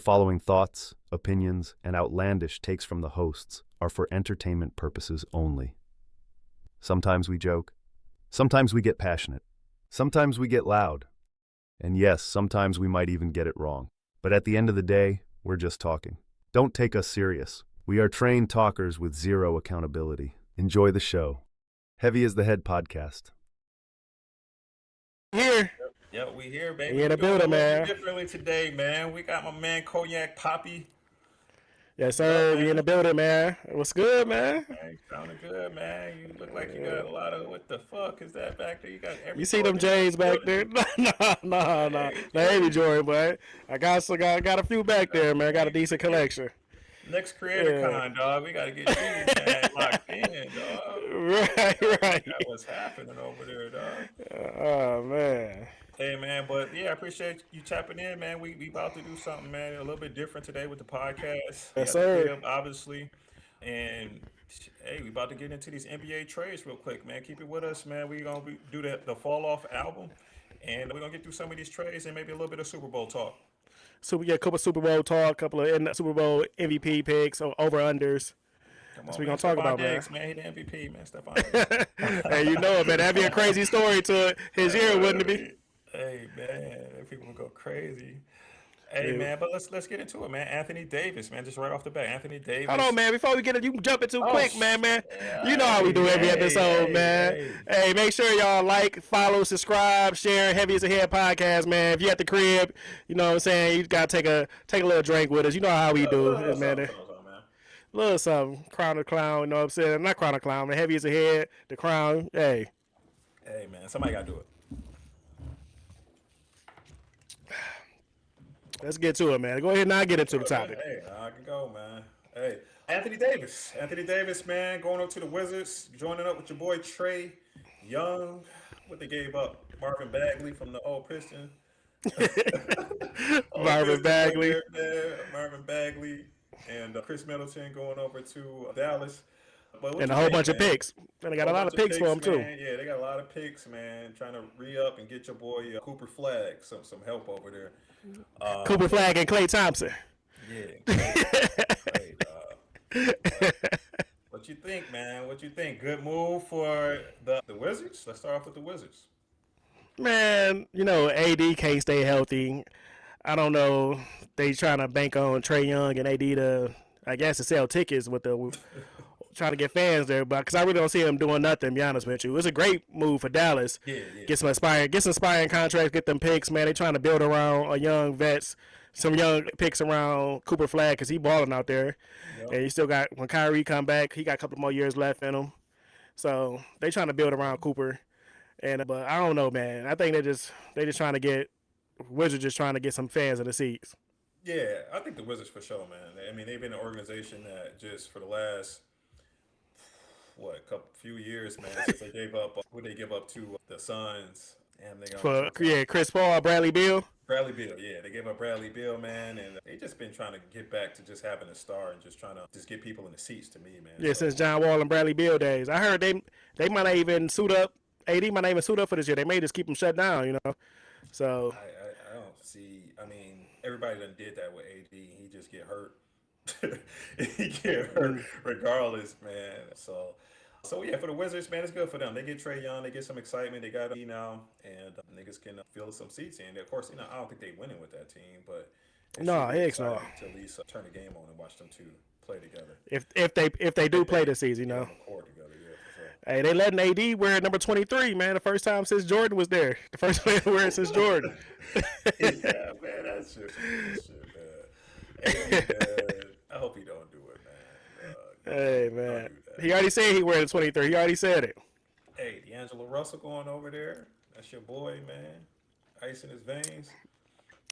following thoughts, opinions, and outlandish takes from the hosts are for entertainment purposes only. Sometimes we joke. Sometimes we get passionate. Sometimes we get loud. And yes, sometimes we might even get it wrong. But at the end of the day, we're just talking. Don't take us serious. We are trained talkers with zero accountability. Enjoy the show. Heavy as the Head podcast. Here. Yep, we here, baby. We in the building, man. Differently today, man. We got my man Cognac Poppy. Yes, sir. We in the building, man. What's good, man? Hey, sounding good, man. You look like you got a lot of what the fuck is that back there? You got every. You see them J's back there? No. Heavy Jordan, but I got a few back there, man. I got a decent collection. Next Creator Con, dog. We got to get you, man, locked in, dog. Right. What's happening over there, dog? Oh, man. Hey, man, but yeah, I appreciate you tapping in, man. We about to do something, man, a little bit different today with the podcast. Yes, sir. Obviously. And hey, we about to get into these NBA trades real quick, man. Keep it with us, man. We're going to do the Fall Off album. And we're going to get through some of these trades and maybe a little bit of Super Bowl talk. So we get a couple of Super Bowl talk, a couple of Super Bowl MVP picks, over-unders. That's what we're going to talk about, Diggs, man. He the MVP, man. Stephon. Hey, you know it, man. That'd be a crazy story to his year, wouldn't it be? Hey, man. People will go crazy. Hey, man, but let's get into it, man. Anthony Davis, man, just right off the bat. Anthony Davis. Hold on, man. Before we get it, you jump it too quick, man. You know how we do every episode, man. Hey, make sure y'all like, follow, subscribe, share Heavy as a Head podcast, man. If you're at the crib, you know what I'm saying, you got to take a little drink with us. You know how we do, man. Little something. Crown of Clown, you know what I'm saying? Not Crown of Clown, man. Heavy as a Head, the Crown. Hey. Hey, man, somebody got to do it. Let's get to it, man. Go ahead and now get into the topic. Hey, I can go, man. Hey, Anthony Davis. Anthony Davis, man, going up to the Wizards, joining up with your boy Trae Young. What they gave up? Marvin Bagley from the old Piston. Marvin Bagley. Marvin Bagley and Chris Middleton going over to Dallas. And a whole bunch of picks. And they got a lot of picks for them, too. Yeah, they got a lot of picks, man. Trying to re-up and get your boy Cooper Flag some help over there. Cooper Flag and Klay Thompson. Yeah. What you think, man? What you think? Good move for the Wizards? Let's start off with the Wizards. Man, you know, AD can't stay healthy. I don't know. They trying to bank on Trae Young and AD to sell tickets with the trying to get fans there, but because I really don't see him doing nothing, to be honest with you. It's a great move for Dallas. Yeah. Get some inspiring contracts, get them picks, man. They trying to build around a young vets, some young picks around Cooper Flag because he balling out there. Yep. And you still got, when Kyrie come back, he got a couple more years left in him. So they trying to build around Cooper. But I don't know, man. I think they just trying to get, Wizards just trying to get some fans in the seats. Yeah, I think the Wizards for sure, man. I mean, they've been an organization that just for the last few years, man, since they gave up to the Suns, and they Chris Paul, Bradley Beal, yeah, they gave up Bradley Beal, man, and they just been trying to get back to just having a star and just trying to just get people in the seats. To me, man. Yeah, since John Wall and Bradley Beal days, I heard they might not even suit up. AD might not even suit up for this year. They may just keep him shut down, you know. So I don't see. I mean, everybody done did that with AD. He just get hurt. He get hurt regardless, man. So yeah, for the Wizards, man, it's good for them. They get Trae Young, they get some excitement. They got now, and niggas can fill some seats in. Of course, I don't think they winning with that team, but no, heck no. To at least turn the game on and watch them two play together. If they do play this season, you know. Together, yeah, for sure. Hey, they letting AD wear number 23, man. The first time since Jordan was there. The first player to wear it since Jordan. Yeah, man, that's just shit, man. Hey, I hope he don't do it, man. Hey, man. He already said he wear the 23. He already said it. Hey, D'Angelo Russell going over there. That's your boy, man. Ice in his veins.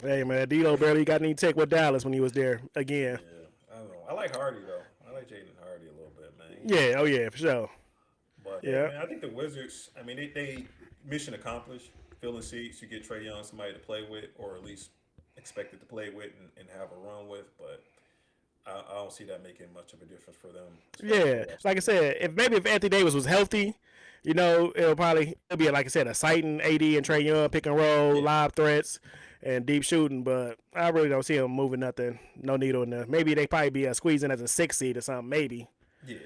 Hey, man. D'Lo barely got any tech with Dallas when he was there again. Yeah, I don't know. I like Hardy, though. I like Jaden Hardy a little bit, man. Yeah, oh, yeah, for sure. But, yeah, man, I think the Wizards, I mean, they mission accomplished. Filling seats, you get Trae Young, somebody to play with, or at least expected to play with and have a run with, but I don't see that making much of a difference for them. Yeah, like I said, if Anthony Davis was healthy, it'll be like I said, a sighting AD and Trae Young pick and roll, lob threats, and deep shooting. But I really don't see them moving nothing. No needle in there. Maybe they probably be squeezing as a 6 seed or something. Maybe. Yeah.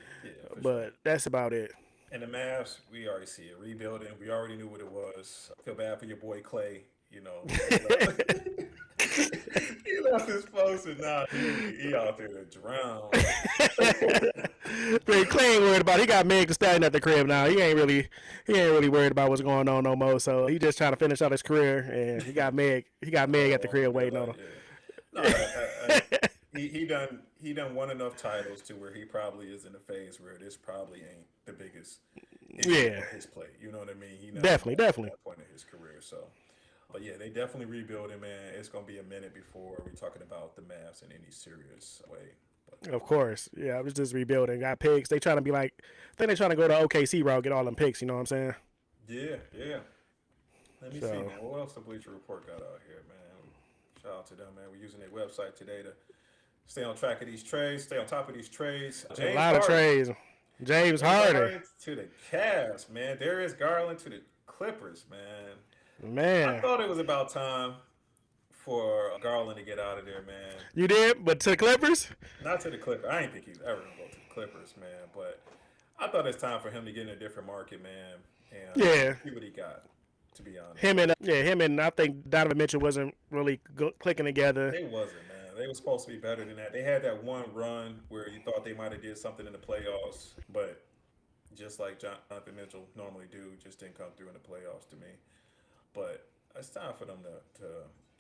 But that's about it. And the Mavs, we already see it rebuilding. We already knew what it was. I feel bad for your boy Clay. He left his post and now he out there to drown. But Clay ain't worried about it. He got Meg standing at the crib now. He ain't really worried about what's going on no more. So he just trying to finish out his career, and he got Meg at the crib waiting on him. No, he done won enough titles to where he probably is in a phase where this probably ain't the biggest his play. You know what I mean? He definitely at that point in his career. So. But yeah, they definitely rebuilding, man. It's gonna be a minute before we're talking about the Mavs in any serious way. Of course, yeah. I was just rebuilding. Got picks. They trying to be like, I think they trying to go to OKC route, get all them picks. You know what I'm saying? Yeah. Let me see, man. What else the Bleacher Report got out here, man? Shout out to them, man. We're using their website today to stay on track of these trades, stay on top of these trades. A lot of trades. James Harden to the Cavs, man. Darius Garland to the Clippers, man. Man, I thought it was about time for Garland to get out of there, man. You did? But to the Clippers? Not to the Clippers. I didn't think he was ever going to go to the Clippers, man. But I thought it's time for him to get in a different market, man. And see what he got, to be honest. Him and I think Donovan Mitchell wasn't really clicking together. They wasn't, man. They were supposed to be better than that. They had that one run where you thought they might have did something in the playoffs, but just like Jonathan Mitchell normally do, just didn't come through in the playoffs to me. But it's time for them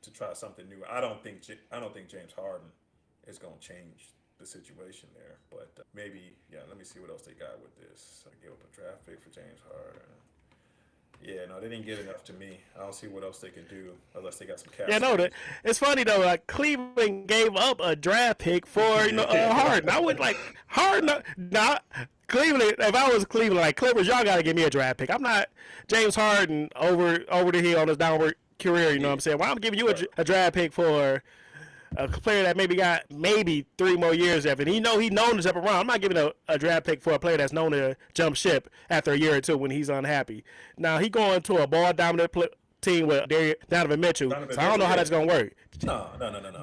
to try something new. I don't think James Harden is going to change the situation there. But maybe, let me see what else they got with this. I gave up a draft pick for James Harden. Yeah, no, they didn't get enough to me. I don't see what else they could do unless they got some cash. Yeah, no, it's funny though. Like Cleveland gave up a draft pick for Harden. I would like Harden. Not Cleveland. If I was Cleveland, like Clippers, y'all got to give me a draft pick. I'm not James Harden over the hill on his downward career. You know what I'm saying? Well, I'm giving you a draft pick for a player that maybe got 3 more years after. And he known to jump around. I'm not giving a draft pick for a player that's known to jump ship after a year or two when he's unhappy. Now he going to a ball dominant team with Donovan Mitchell. So I don't know how that's gonna work. No.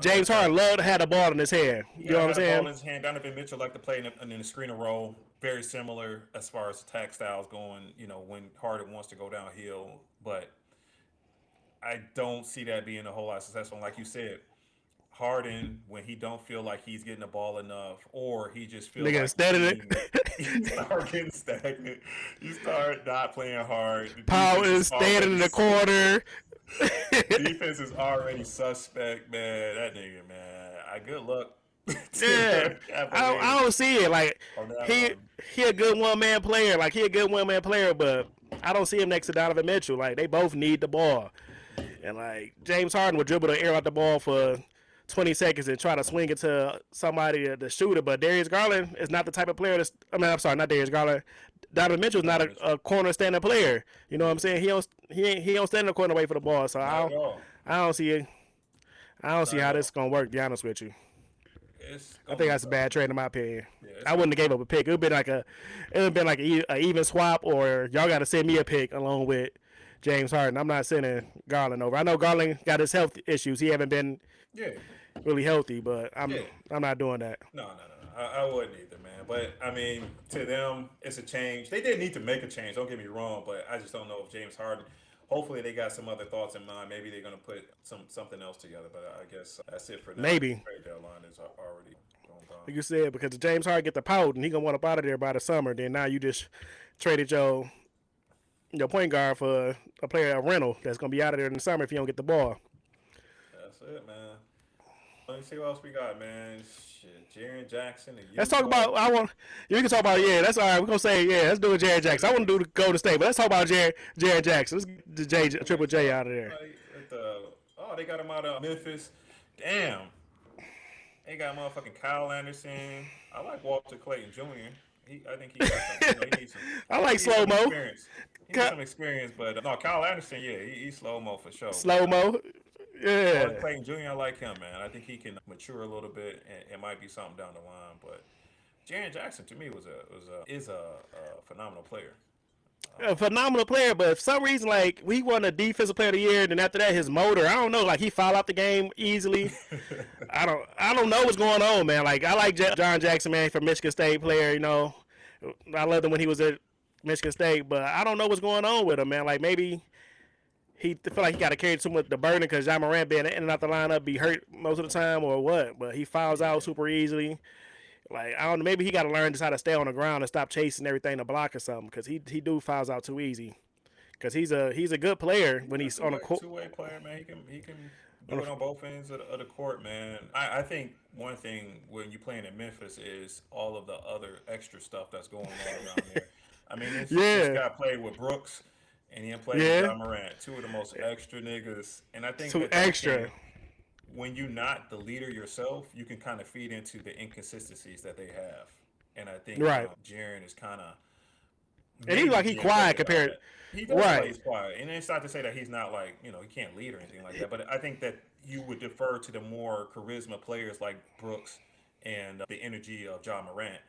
James Harden loved to have the ball in his hand. You know what I'm saying? Ball in his hand. Donovan Mitchell liked to play in the screener role. Very similar as far as attack styles going. When Harden wants to go downhill, but I don't see that being a whole lot successful. Like you said, Harden, when he don't feel like he's getting the ball enough, or he just feels like you start getting stagnant. You start not playing hard. Power is standing in the corner. Defense is already suspect, man. That nigga, man. Good luck. Yeah, I don't see it. Like he a good one man player. But I don't see him next to Donovan Mitchell. Like they both need the ball, and like James Harden would dribble the air out the ball for 20 seconds and try to swing it to somebody to shoot it. But Darius Garland is not the type of player I'm sorry, not Darius Garland. Donovan Mitchell is not a corner standing player. You know what I'm saying? He don't stand in the corner wait for the ball. So I don't see how this is gonna work. To be honest with you, I think that's a bad trade in my opinion. I wouldn't have gave up a pick. It would have been like an even swap, or y'all got to send me a pick along with James Harden. I'm not sending Garland over. I know Garland got his health issues. He haven't been really healthy, but I'm not doing that. No. I wouldn't either, man. But I mean, to them, it's a change. They did need to make a change. Don't get me wrong, but I just don't know if James Harden. Hopefully, they got some other thoughts in mind. Maybe they're gonna put something else together. But I guess that's it for now. Maybe the trade deadline is already going on. Like you said, because James Harden get the pout and he gonna want up out of there by the summer. Then now you just traded your point guard for a player, a rental that's gonna be out of there in the summer if you don't get the ball. That's it, man. Let me see what else we got, man. Shit, Jaren Jackson. Let's talk about. You can talk about. Yeah, that's all right. We're gonna say let's do it, Jaren Jackson. I want to do the Golden State, but let's talk about Jaren Jackson. Let's get the Triple J out of there. They got him out of Memphis. Damn. They got motherfucking Kyle Anderson. I like Walter Clayton Jr. I think he got some. He needs some. I like slow mo. He needs some experience, but no, Kyle Anderson. Yeah, he's slow mo for sure. Slow mo. Yeah. Clayton Jr., I like him, man. I think he can mature a little bit, and it might be something down the line. But Jaren Jackson to me is a phenomenal player. A phenomenal player, but for some reason, like, we won a defensive player of the year, and then after that, his motor, I don't know, like, he fouled out the game easily. I don't know what's going on, man. Like, I like John Jackson, man, for Michigan State player. You know, I loved him when he was at Michigan State, but I don't know what's going on with him, man. Like, maybe he feel like he got to carry too much the burden because John Morant being in and out the lineup be hurt most of the time or what. But he fouls out super easily. Like, I don't know, maybe he got to learn just how to stay on the ground and stop chasing everything to block or something, because he do fouls out too easy. Because he's a good player when he's on the court. Two-way player, man. He can do it on both ends of the court, man. I think one thing when you're playing in Memphis is all of the other extra stuff that's going on around there. I mean, this guy played with Brooks, and he played with John Morant, two of the most extra niggas. And I think too extra. When you're not the leader yourself, you can kind of feed into the inconsistencies that they have. And I think Jaren is kind of... And he's like, he's quiet compared... He does play he's quiet. And it's not to say that he's not like, he can't lead or anything like that. But I think that you would defer to the more charisma players like Brooks and the energy of John Morant.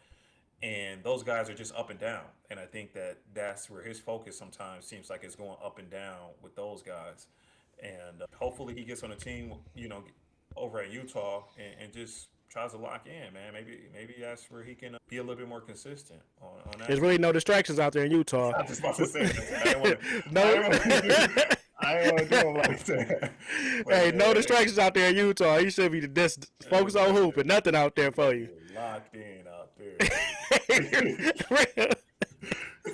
And those guys are just up and down. And I think that that's where his focus sometimes seems like it's going up and down with those guys. And hopefully he gets on a team, over at Utah and just tries to lock in, man. Maybe that's where he can be a little bit more consistent on that. There's really no distractions out there in Utah. I was just about to say that. I ain't want to do him like that. But hey, no distractions out there in Utah. You should be just focus on hooping. Nothing out there for you. Locked in out there.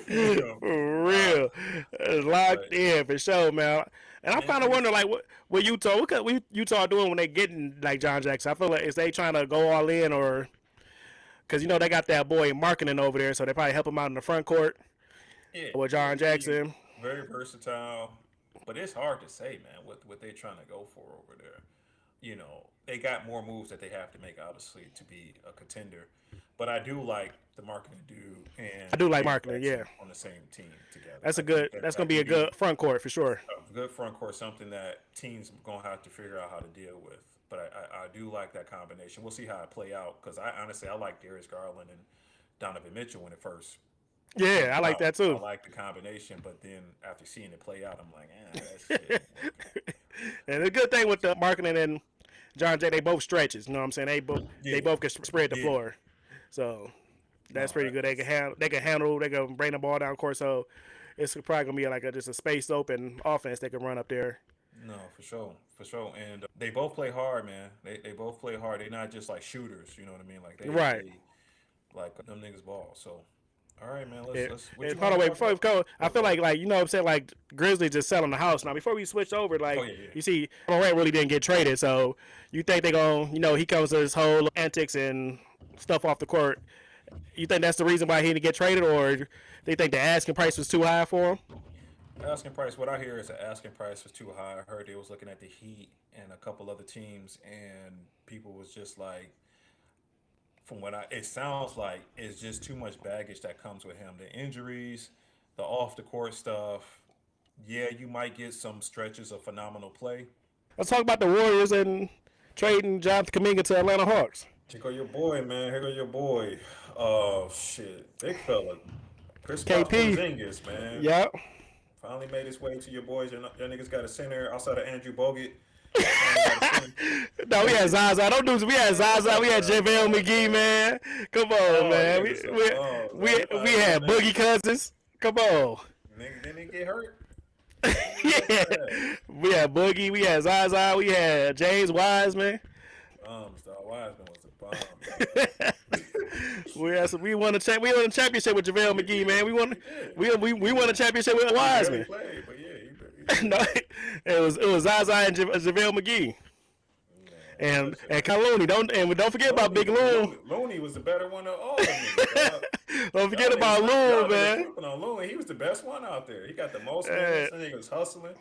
For real. Locked in for sure, man. And I'm kind of wondering, like, what Utah doing when they getting like John Jackson? I feel like is they trying to go all in, or because they got that boy marketing over there, so they probably help him out in the front court with John Jackson. Very versatile, but it's hard to say, man, what they trying to go for over there. They got more moves that they have to make, obviously, to be a contender. But I do like the marketing dude, and I do like marketing, on the same team together. That's gonna be a good front court for sure. A good front court, something that teams gonna have to figure out how to deal with. But I do like that combination. We'll see how it play out, because I honestly like Darius Garland and Donovan Mitchell when it first. Yeah, I like that too. I like the combination, but then after seeing it play out, I'm like, that shit. And the good thing with the marketing and John Jay, they both stretches. You know what I'm saying? They both can spread the floor. So that's pretty good. They can handle. They can bring the ball down court. So it's probably gonna be just a spaced open offense they can run up there. No, for sure. And they both play hard, man. They both play hard. They're not just like shooters. You know what I mean? Like they like them niggas ball. So. All right, man. Let's hold on, wait. Before we go, I feel like what I'm saying, like Grizzlies just selling the house now. Before we switch over, you see, Morant really didn't get traded, so you think they're gonna, he comes to his whole antics and stuff off the court. You think that's the reason why he didn't get traded, or they think the asking price was too high for him? Asking price. What I hear is the asking price was too high. I heard they was looking at the Heat and a couple other teams, and people was just like. From what it sounds like, it's just too much baggage that comes with him. The injuries, the off the court stuff. Yeah, you might get some stretches of phenomenal play. Let's talk about the Warriors and trading Jonathan Kuminga to Atlanta Hawks. Here go your boy, man. Here go your boy. Oh shit, big fella. Chris KP. Porzingis, man. Yep. Finally made his way to your boys. Your niggas got a center outside of Andrew Bogut. No, we had Zaza. Don't do. We had Zaza. We had JaVale McGee, man. Come on, man. We had Boogie Cousins. Come on. Didn't he get hurt? Yeah. We had Boogie. We had Zaza. We had James Wiseman. Wiseman was a bomb. We won a championship with JaVale McGee, man. We won a championship with Wiseman. No, it was Zaza and JaVale McGee. And Kyle Looney. Don't forget about Big Loon. Looney was the better one of all of them. Don't forget about Loon, man. On Looney, he was the best one out there. He got the most minutes, and he was hustling.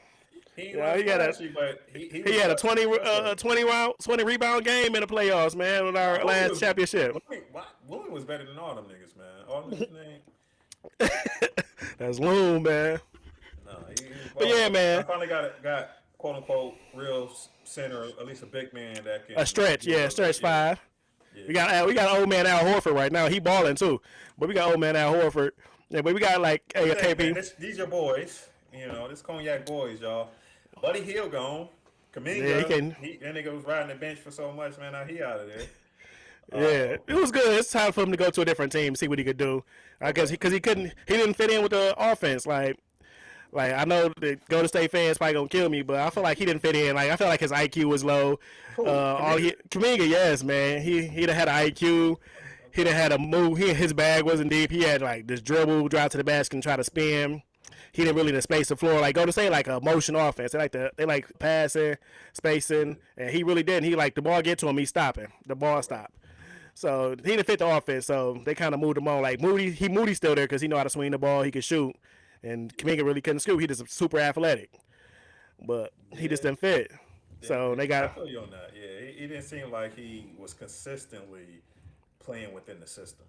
He had a 20 rebound game in the playoffs, man, on our last championship. Loon was better than all them niggas, man. All them niggas name. That's Loon, man. No, but yeah, man. I finally got quote unquote real center, at least a big man that can A stretch, stretch five. Yeah. We got old man Al Horford right now. He balling too, but we got old man Al Horford. Yeah, but we got like Hey, man, KP. these your boys. This cognac boys, y'all. Buddy Hield gone. Yeah, he Kaminga, can. that nigga was riding the bench for so much, man. Now he out of there. Yeah, it was good. It's time for him to go to a different team, see what he could do. I guess because he didn't fit in with the offense. Like I know the Golden State fans probably gonna kill me, but I feel like he didn't fit in. Like I feel like his IQ was low. Kaminga, yes, man. He'd have had an IQ. He'd have had a move. His bag wasn't deep. He had like this dribble, drive to the basket, and try to spin. He didn't really space the floor. Like Golden State, like a motion offense. They like passing, spacing, and he really didn't. He like the ball get to him, he's stopping. The ball stopped. So he didn't fit the offense. So they kind of moved him on. Like Moody's still there because he know how to swing the ball. He can shoot, and Kaminga really couldn't scoot. He just super athletic, but he just didn't fit. So they got. I feel you on that. Yeah, he didn't seem like he was consistently playing within the system.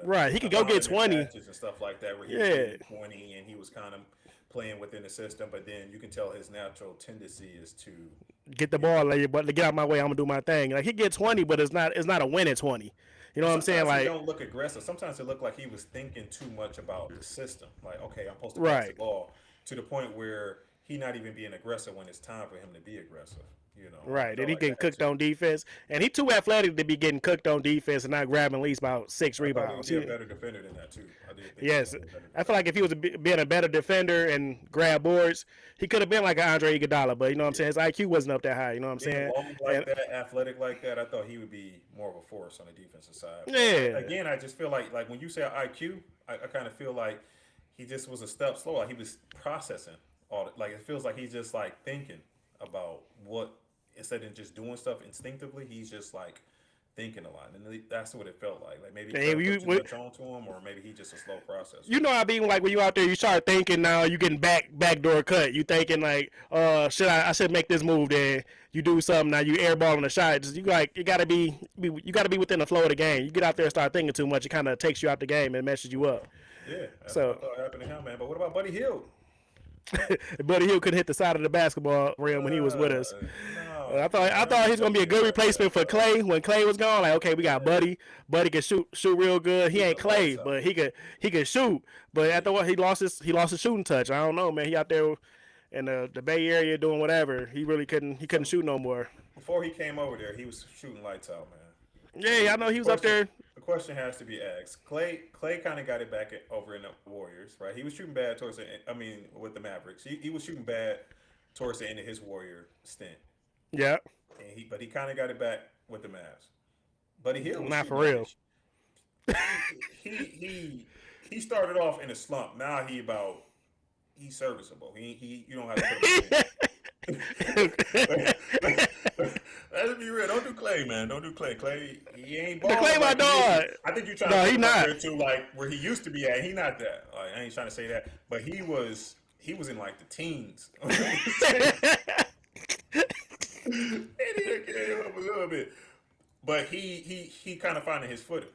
Right, he could go get 20 and stuff like that. Where he was 20 and he was kind of playing within the system, but then you can tell his natural tendency is to get the ball, but to get out of my way, I'm gonna do my thing. Like he get 20, but it's not a win at 20. You know what I'm saying? Like he don't look aggressive. Sometimes it looked like he was thinking too much about the system. Like, okay, I'm supposed to pass the ball to the point where he not even being aggressive when it's time for him to be aggressive. Right, and he getting cooked on defense, and he too athletic to be getting cooked on defense and not grabbing at least about 6 rebounds. He was a better defender than that too. Yes, I feel like if he was being a better defender and grab boards, he could have been like an Andre Iguodala. But you know what I'm saying, his IQ wasn't up that high. You know what I'm saying? Long like that, athletic like that, I thought he would be more of a force on the defensive side. Yeah. Again, I just feel like when you say IQ, I kind of feel like he just was a step slower. Like he was processing all it. Like it feels like he's just like thinking about what. Instead of just doing stuff instinctively, he's just like thinking a lot, and that's what it felt like. Like maybe he put too much onto him, or maybe he's just a slow process. You know, I mean, like when you out there, you start thinking now, you getting backdoor cut. You thinking like, I should make this move. Then you do something now, you airballing a shot. Just, you gotta be within the flow of the game. You get out there and start thinking too much, it kind of takes you out the game and messes you up. Yeah, that's what I thought happened to him, man. But what about Buddy Hield? Buddy Hield couldn't hit the side of the basketball rim when he was with us. I thought he was gonna be a good replacement for Clay when Clay was gone. Like, okay, we got Buddy. Buddy can shoot real good. He ain't Clay, but he could shoot. But after what, he lost his shooting touch. I don't know, man. He out there in the Bay Area doing whatever. He really couldn't shoot no more. Before he came over there, he was shooting lights out, man. Yeah, I know he was up there. The question has to be asked. Clay kind of got it back over in the Warriors, right? He was shooting bad towards with the Mavericks. He was shooting bad towards the end of his Warrior stint. Yeah. But he kind of got it back with the Mavs. Buddy Hield was not for real. He started off in a slump. Now he's serviceable. You don't have to put him Let's be real. Don't do Clay, man. Don't do Clay. Clay, he ain't balling. Clay, my dog. I think you're trying to put him to like where he used to be at. He not that. Like, I ain't trying to say that, but he was in like the teens. It came up a little bit, but he kind of finding his footing.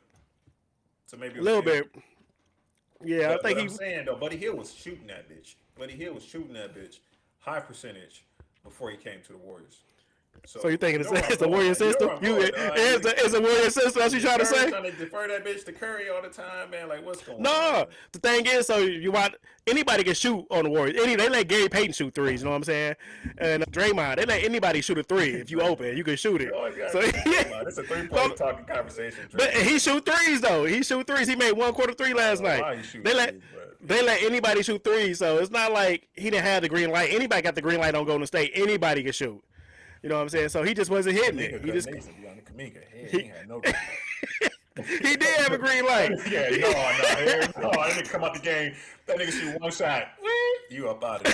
So maybe a little bit. Yeah, I think I'm saying though, Buddy Hield was shooting that bitch. High percentage before he came to the Warriors. So you thinking it's a Warrior system? It's a Warrior system. That's what you trying to say? Trying to defer that bitch to Curry all the time, man. Like, what's going on? No, the thing is, so you want anybody can shoot on the Warriors. They let Gary Payton shoot threes. You know what I'm saying? And Draymond, they let anybody shoot a three. If you open, you can shoot it. So it's a 3-point talking conversation. But he shoot threes though. He shoot threes. He made 1/4 three last night. They let anybody shoot threes. So it's not like he didn't have the green light. Anybody got the green light on Golden State. Anybody can shoot. You know what I'm saying? So he just wasn't hitting it. He just he had no he did have a green light. No, that nigga come out the game. That nigga shoot one shot. You up out of there.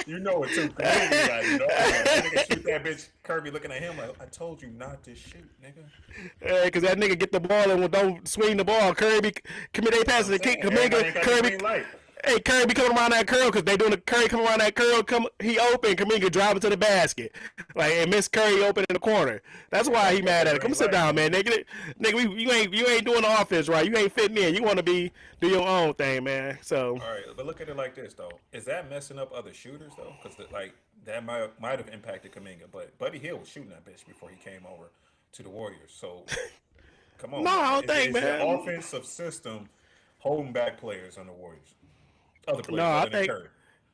You know it too. That nigga shoot that bitch. Kirby looking at him like, I told you not to shoot, nigga. Yeah, because that nigga get the ball and don't swing the ball. Kirby commit a passes to kick. Kaminga, Kirby. Hey, Curry be coming around that curl because they doing the Curry come around that curl. He open, Kaminga drive into the basket, like and miss Curry open in the corner. That's why he mad at it. Come sit down, man. Nigga, you ain't doing the offense right. You ain't fitting in. You want to do your own thing, man. So. All right, but look at it like this though. Is that messing up other shooters though? Because like that might have impacted Kaminga, but Buddy Hield was shooting that bitch before he came over to the Warriors. So come on. No, man. I don't think, man. The offensive system holding back players on the Warriors. Other players, no, I think.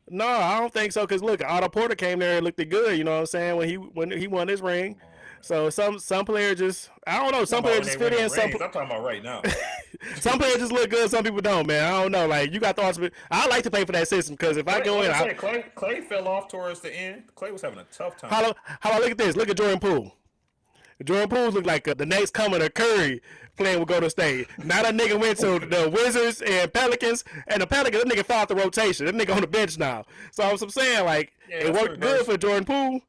No, I don't think so. Cause look, Otto Porter came there and looked good. You know what I'm saying when he won his ring. So some players just I don't know. Some players just fit in. I'm talking about right now. Some players just look good. Some people don't, man. I don't know. Like you got thoughts. I like to play for that system because if I go in, Clay fell off towards the end. Clay was having a tough time. How about look at this? Look at Jordan Poole. Jordan Poole looked like the next coming of Curry playing with Golden State. Now that nigga went to the Wizards and Pelicans, and the Pelicans, that nigga fell out the rotation. That nigga on the bench now. So I'm saying, like, it worked good for Jordan Poole.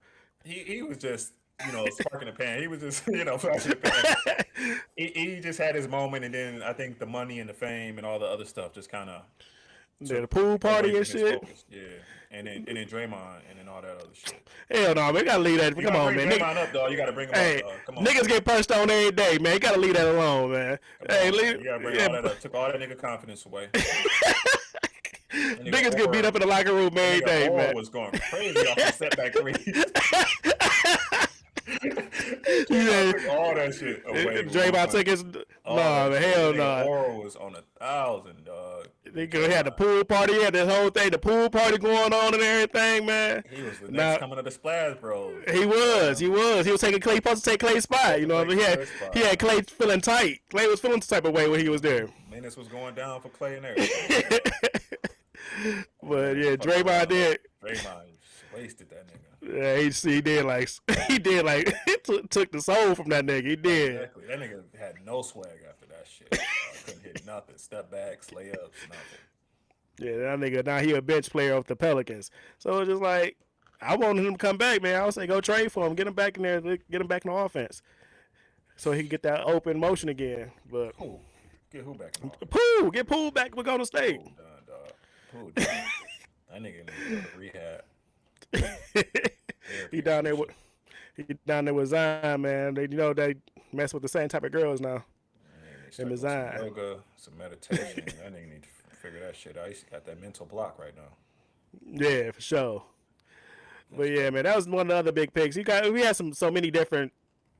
He was just, sparking the pan. He was just, flashing the pan. he just had his moment, and then I think the money and the fame and all the other stuff just kind of. The pool party and shit. Yeah. And then Draymond and then all that other shit. Hell no, man. We gotta leave that. Come on, man. Draymond up, dog. You gotta bring him up, dog. Come on. Niggas get punched on every day, man. You gotta leave that alone, man. You gotta bring all that up. Took all that nigga confidence away. Niggas get beat up in the locker room every day, man. Was going crazy off the setback threes. All that shit away. Draymond took his hell no. Oral was on 1,000, dog. He had the pool party, he had this whole thing, the pool party going on and everything, man. He was the next coming of the Splash Bros. He was taking Clay, supposed to take Clay's spot. You know what I mean? He had Clay feeling tight. Clay was feeling the type of way when he was there. Minutes was going down for Clay and everything. But yeah, Draymond did. Draymond wasted that nigga. Yeah, he did like took the soul from that nigga. He did. Exactly. That nigga had no swag after that shit. Couldn't hit nothing. Step backs, layups, nothing. Yeah, that nigga now he a bench player of the Pelicans. So it's just like I wanted him to come back, man. I would say go trade for him, get him back in there, get him back in the offense, so he can get that open motion again. But get who back in the offense? Get Poole back with Golden State. Poole done. That nigga need to go to rehab. He down there with Zion, man. They mess with the same type of girls now. Him and Zion. Some yoga, some meditation. That nigga need to figure that shit out. He's got that mental block right now. Yeah, for sure. But yeah, man, that was one of the other big picks. We had so many different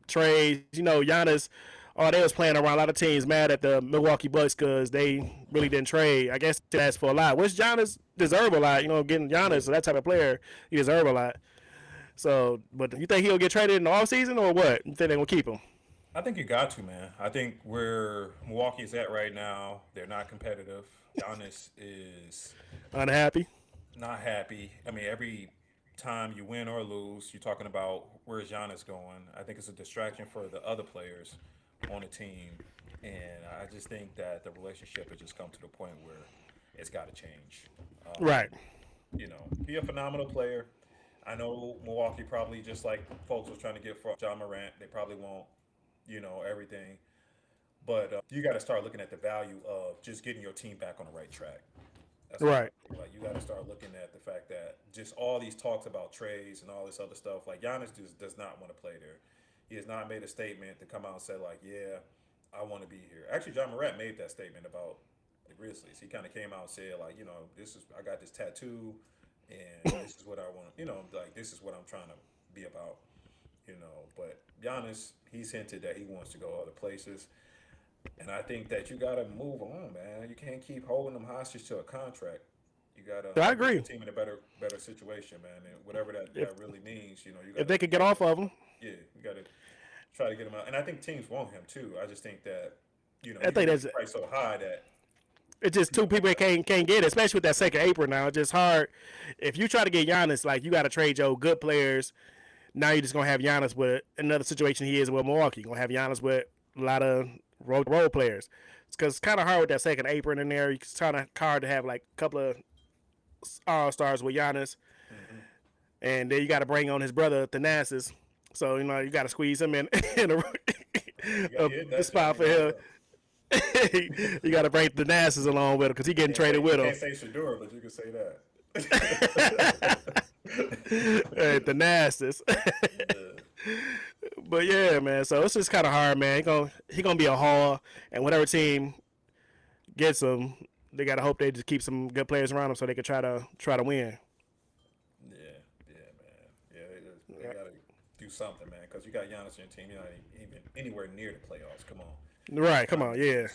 trades. Giannis. They was playing around. A lot of teams mad at the Milwaukee Bucks because they really didn't trade. I guess that's for a lot. Which Giannis deserve a lot. Getting Giannis, that type of player, he deserve a lot. So, but you think he'll get traded in the offseason or what? You think they're going to keep him? I think you got to, man. I think where Milwaukee's at right now, they're not competitive. Giannis is unhappy. Not happy. I mean, every time you win or lose, you're talking about where's Giannis going. I think it's a distraction for the other players on the team, and I just think that the relationship has just come to the point where it's got to change. Right. Be a phenomenal player. I know Milwaukee probably, just like folks was trying to get for John Morant, they probably won't, everything. But you got to start looking at the value of just getting your team back on the right track. That's right. Like you got to start looking at the fact that just all these talks about trades and all this other stuff, like Giannis just does not want to play there. He has not made a statement to come out and say like, yeah, I want to be here. Actually, John Morant made that statement about the Grizzlies. He kind of came out and said like, I got this tattoo, and this is what I want. Like this is what I'm trying to be about. But Giannis, he's hinted that he wants to go other places, and I think that you got to move on, man. You can't keep holding them hostage to a contract. You got to. I agree. Put the team in a better situation, man, and whatever that really means. You gotta, if they could get off of him. Yeah, you got to try to get him out, and I think teams want him too. I just think that I think that's price so high that it's just two people can't get it, especially with that second apron now. It's just hard. If you try to get Giannis, like you got to trade your good players. Now you're just gonna have Giannis with another situation he is with Milwaukee. You're gonna have Giannis with a lot of role players. Because it's kind of hard with that second apron in there. It's kind of hard to have like a couple of all-stars with Giannis, and then you got to bring on his brother Thanasis. So you got to squeeze him in the spot for him. You got to bring the Nasses along with him because he getting traded with You him. can't say Shador, but you can say that. Hey, the Nasses. But yeah, man. So it's just kind of hard, man. He gonna be a haul, and whatever team gets him, they gotta hope they just keep some good players around him so they can try to win. Yeah, man. Yeah, they gotta do something, man. Because you got Giannis on your team, you're not even anywhere near the playoffs. Come on. Right? Come on, yeah.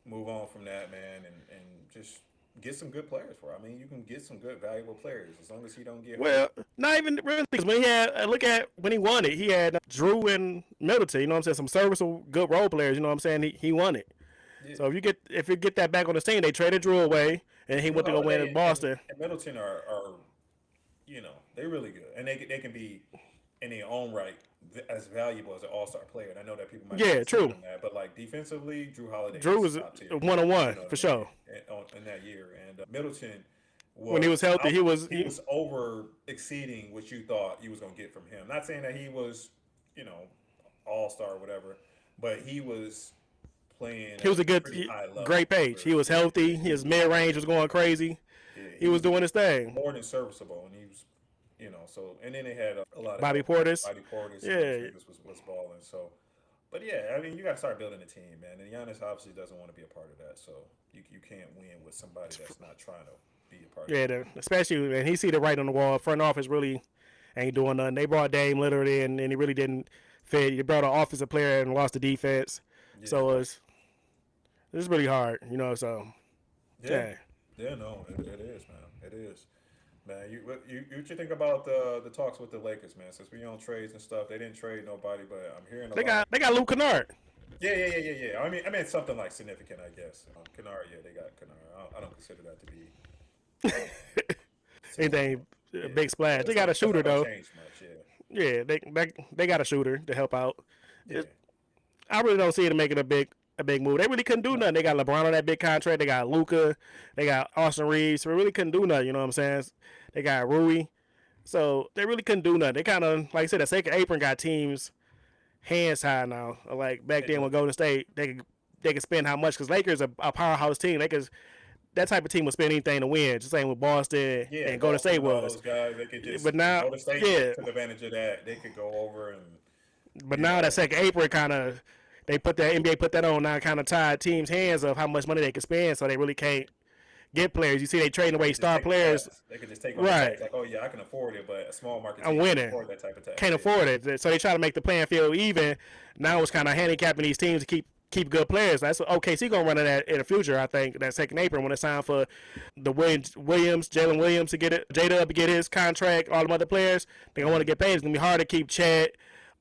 Move on from that, man, and just get some good players for it. I mean, you can get some good, valuable players as long as he don't get hurt. Not even really. Because when he had look at when he won it, he had Drew and Middleton. You know what I'm saying? Some serviceable, good role players. You know what I'm saying? He won it. Yeah. So if you get that back on the team, they traded Drew away, and he went to go win in Boston. And Middleton are they're really good, and they can be in their own right as valuable as an all-star player. And I know that people might true. That, but like defensively, Drew was one-on-one for sure in that year, and Middleton. When he was healthy, he was over exceeding what you thought you was gonna get from him. Not saying that he was, all-star or whatever, but he was playing. He was a great page. He was healthy. His mid-range was going crazy. Yeah, he was doing his thing. More than serviceable, and he was, so. And then they had a lot of Bobby Portis. Yeah, was balling. So, but yeah, I mean, you got to start building a team, man. And Giannis obviously doesn't want to be a part of that. So you can't win with somebody that's not trying to be a part of it. Yeah, especially when he see the writing on the wall. Front office really ain't doing nothing. They brought Dame literally, and he really didn't fit. You brought an offensive player and lost the defense. Yeah. So it's really hard, So yeah, no, it is, man. It is, man. What you think about the talks with the Lakers, man? Since we on trades and stuff, they didn't trade nobody, but I'm hearing they got Luke Kennard. Yeah. I mean something like significant, I guess. Kennard, they got Kennard. I don't consider that to be anything big splash. They got a shooter though. Yeah, they got a shooter to help out. Yeah. I really don't see it making a big move. They really couldn't do nothing. They got LeBron on that big contract. They got Luka. They got Austin Reeves. So they really couldn't do nothing. You know what I'm saying? They got Rui. So they really couldn't do nothing. They kind of, like I said, the second apron got teams hands high now. Like back then with Golden State, they could spend how much? Because Lakers are a powerhouse team. That type of team would spend anything to win. Just same with Boston and Golden State was. Those guys, they could just, but now, Golden State took advantage of that. They could go over and. But now that second apron kind of. NBA put that on now, kind of tied teams' hands of how much money they can spend, so they really can't get players. You see, they trading away star players. They could just take on right. Like, oh yeah, I can afford it, but a small market team can't afford that type of tax. Can't afford it, so they try to make the playing field even. Now it's kind of handicapping these teams to keep good players. That's what OKC gonna run that in the future. I think that second apron when it's time for the Jalen Williams to get it, J-Dub to get his contract, all the other players they gonna want to get paid. It's gonna be hard to keep Chet,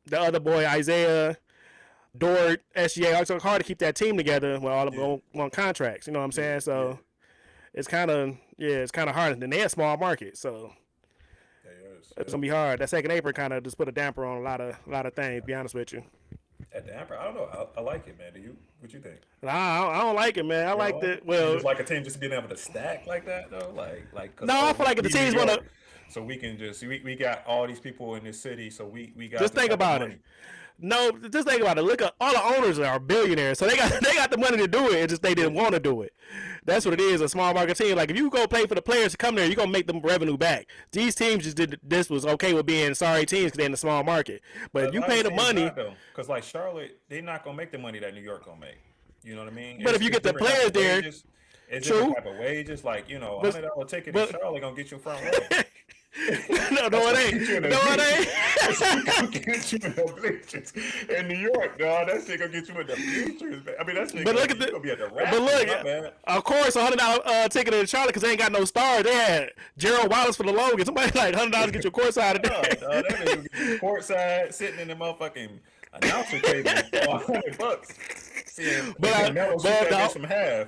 the other boy Isaiah. Dort, SGA, it's hard to keep that team together with all of them on contracts. You know what I'm saying? So it's kind of hard. And then they're a small market, so it's gonna be hard. That second apron kind of just put a damper on a lot of things. To be honest with you. A damper? I don't know. I like it, man. What you think? I don't like it, man. I like that. Well, just like a team just being able to stack like that, though. No, I feel like if the teams want to. So we can just we got all these people in this city, so we got. Just think about it. No, just think about it. Look at all the owners are billionaires, so they got the money to do it. It's just they didn't want to do it. That's what it is. A small market team. Like if you go pay for the players to come there, you're gonna make them revenue back. These teams just did this was okay with being sorry teams because they're in the small market. But if you pay the money, because like Charlotte, they're not gonna make the money that New York gonna make. You know what I mean? But if you get the players there, it's different type of wages. Like $100 ticket in Charlotte gonna get you front row. No, it ain't. No, it ain't. Gonna get you in the bleachers in New York, dog. That shit gonna get you in the bleachers. Man. I mean, that shit gonna be at the rack. But look, of course, $100 ticket in Charlotte because they ain't got no stars. They had Gerald Wallace for the Logan. Somebody like $100 get your courtside today. That nigga get you courtside sitting in the motherfucking announcer table for $100. But some half.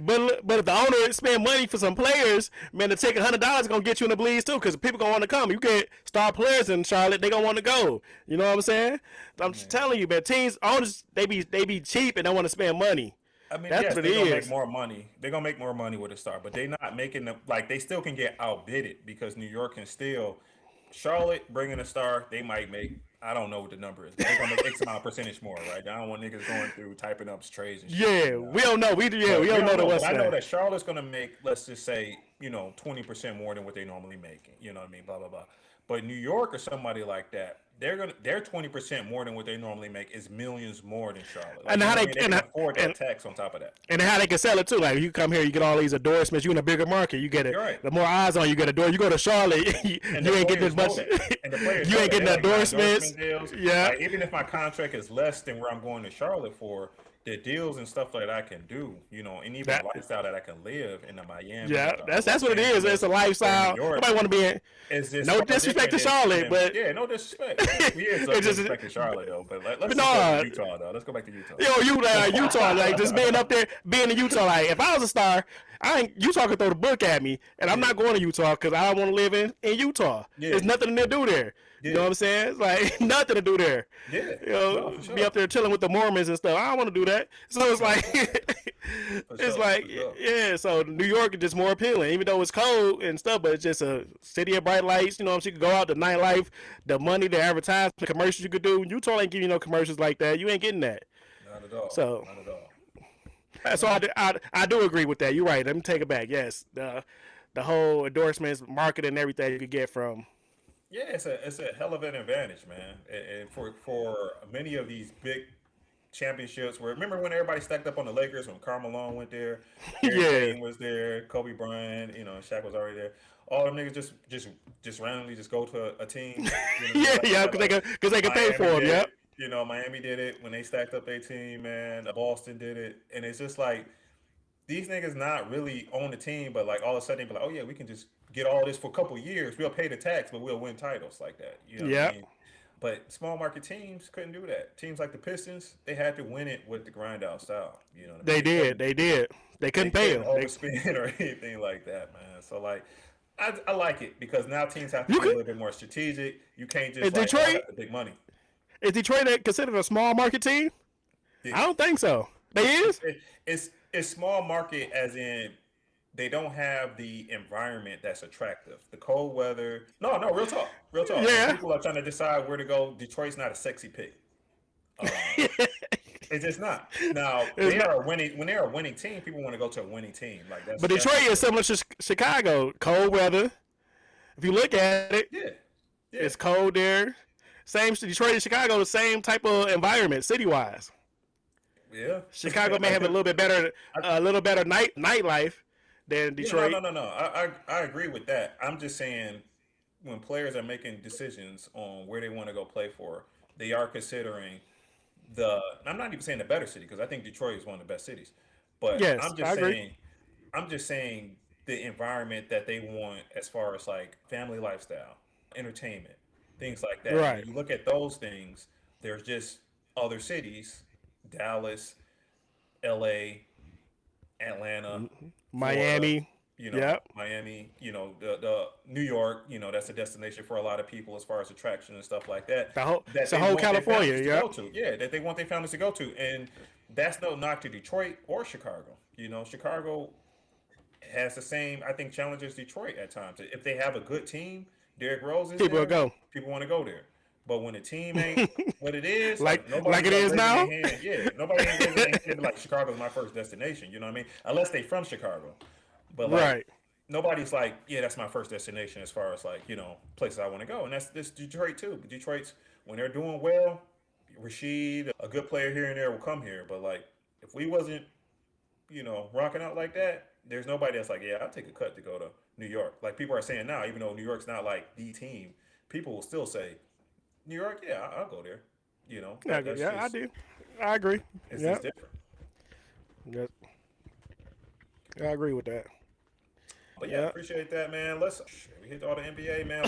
But if the owner spend money for some players, man, the ticket $100 gonna get you in the bleeds too, because people gonna want to come. You get star players in Charlotte, they gonna want to go. You know what I'm saying? I'm just telling you, man. Teams owners they be cheap and don't want to spend money. I mean, that's what it is. They're gonna make more money. They're gonna make more money with a star, but they're not making them like they still can get outbidded because New York can still. Charlotte bringing a star, they might make I don't know what the number is, but they're gonna make X amount of percentage more, right? I don't want niggas going through typing up trades and shit. Yeah, we don't know. We don't know the West. But I know that Charlotte's gonna make, let's just say, 20% more than what they normally make. You know what I mean? Blah blah blah. But New York or somebody like that, their 20% more than what they normally make is millions more than Charlotte. Like, and how they can afford that tax on top of that. And how they can sell it too. Like you come here, you get all these endorsements. You in a bigger market, you get it. Right. The more eyes on you, get a door. You go to Charlotte, you ain't getting as much. You ain't getting endorsements. Yeah. Like, even if my contract is less than where I'm going to Charlotte for, the deals and stuff that I can do, and even the lifestyle that I can live in the Miami. Yeah, that's what it is. It's a lifestyle. Nobody want to be in. No disrespect to Charlotte, but no disrespect. We is no disrespect to Charlotte though. But let's go back to Utah though. Let's go back to Utah. Utah, like just being up there, being in Utah. Like if I was a star, Utah could throw the book at me, and I'm not going to Utah because I don't want to live in Utah. Yeah. There's nothing to do there. Yeah. You know what I'm saying? It's like nothing to do there. Yeah. Sure. Be up there chilling with the Mormons and stuff. I don't want to do that. So it's like, yeah. So New York is just more appealing, even though it's cold and stuff. But it's just a city of bright lights. You know, you could go out, the nightlife, the money, the advertising, the commercials you could do. Utah ain't giving you no commercials like that. You ain't getting that. Not at all. So, not at all. So I do agree with that. You're right. Let me take it back. Yes, the whole endorsements, marketing, and everything you could get from. Yeah, it's a hell of an advantage, man. And for many of these big championships, remember when everybody stacked up on the Lakers when Karl Malone went there, Kane was there, Kobe Bryant, Shaq was already there. All them niggas just randomly just go to a team. Because they can pay for them. Yep. Miami did it when they stacked up their team, man. Boston did it, and it's just like these niggas not really on the team, but like all of a sudden they be like, oh yeah, we can just get all this for a couple of years. We'll pay the tax, but we'll win titles like that. What I mean? But small market teams couldn't do that. Teams like the Pistons, they had to win it with the grind out style. You know what I mean? They did. They couldn't pay them. Overspend or anything like that, man. So like, I like it because now teams have to be a little bit more strategic. You can't just have the big money. Is Detroit considered a small market team? Yeah. I don't think so. They is? It's small market as in they don't have the environment that's attractive. The cold weather. No, real talk. Real talk. Yeah. When people are trying to decide where to go, Detroit's not a sexy pick. It's just not. Now, when they're a winning team, people want to go to a winning team. But Detroit is similar to Chicago. Cold weather. If you look at it, it's cold there. Same Detroit and Chicago, the same type of environment, city-wise. Yeah. Chicago may have a little better nightlife than Detroit. No. I agree with that. I'm just saying when players are making decisions on where they want to go play for, they are considering I'm not even saying the better city because I think Detroit is one of the best cities. But yes, I'm just saying the environment that they want as far as like family lifestyle, entertainment, things like that. Right. When you look at those things, there's just other cities, Dallas, LA, Atlanta, Miami. Florida, Miami, the New York, that's a destination for a lot of people as far as attraction and stuff like that. The whole California, that they want their families to go to. And that's no knock to Detroit or Chicago. Chicago has the same, I think, challenges Detroit at times. If they have a good team, Derrick Rose is people there, go. People want to go there. But when the team ain't what it is, like it is now, nobody ain't like Chicago's my first destination. You know what I mean? Unless they from Chicago. But nobody's like, yeah, that's my first destination as far as like, places I want to go. And that's Detroit too. Detroit's when they're doing well, Rashid, a good player here and there will come here. But like if we wasn't, rocking out like that, there's nobody that's like, yeah, I'll take a cut to go to New York. Like people are saying now, even though New York's not like the team, people will still say, New York, yeah, I'll go there. I do. I agree. It's just different. Yes. I agree with that. But yeah, appreciate that, man. We hit all the NBA, man.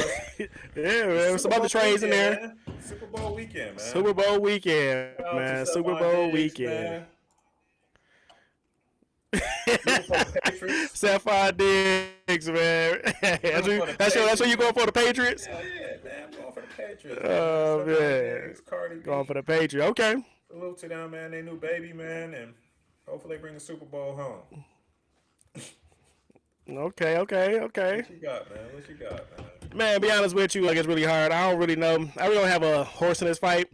Man. Some other trades in there. Man. Super Bowl weekend, man. Super Bowl weekend, man. Super Bowl weekend. Sapphire Diggs, man. That's what you going for, the Patriots? Yeah, man. I'm going for the Patriots. Oh, man. Going for the Patriots. Okay. Salute to them, man. They new baby, man. And hopefully they bring the Super Bowl home. Okay. What you got, man? Man, be honest with you, like it's really hard. I don't really know. I really don't have a horse in this fight.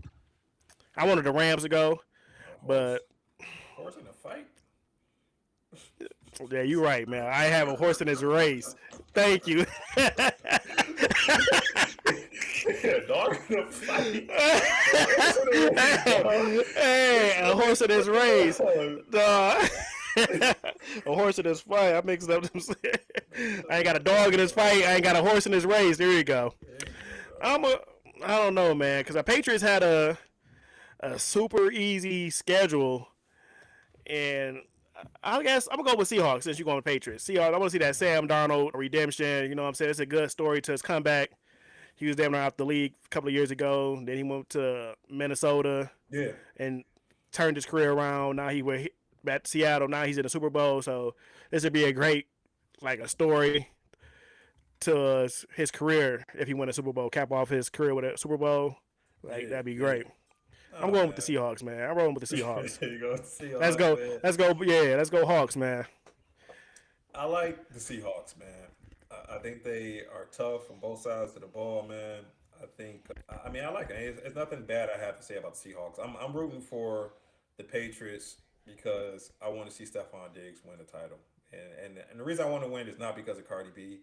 I wanted the Rams to go, but Horse in a fight? yeah, you're right, man. I have a horse in this race. Thank you. Dog in a fight. Hey, a horse in this race. A horse in this fight. I mixed up them. I ain't got a dog in this fight. I ain't got a horse in this race. There you go. I don't know, man, because the Patriots had a super easy schedule, and I guess I'm gonna go with Seahawks since you're going with Patriots. Seahawks. I want to see that Sam Darnold redemption. You know what I'm saying? It's a good story to his comeback. He was damn near out the league a couple of years ago. Then he moved to Minnesota. Yeah. And turned his career around. Now he went back to Seattle. Now he's in the Super Bowl. So this would be a great, like, a story to his career if he win a Super Bowl. Cap off his career with a Super Bowl. Like, that'd be great. I'm going with the Seahawks, man. I'm rolling with the Seahawks. There you go, Seahawks. Let's go. Man. Let's go. Yeah, let's go Hawks, man. I like the Seahawks, man. I think they are tough on both sides of the ball, man. I like it. It's nothing bad I have to say about the Seahawks. I'm rooting for the Patriots because I want to see Stephon Diggs win the title. And the reason I want to win is not because of Cardi B.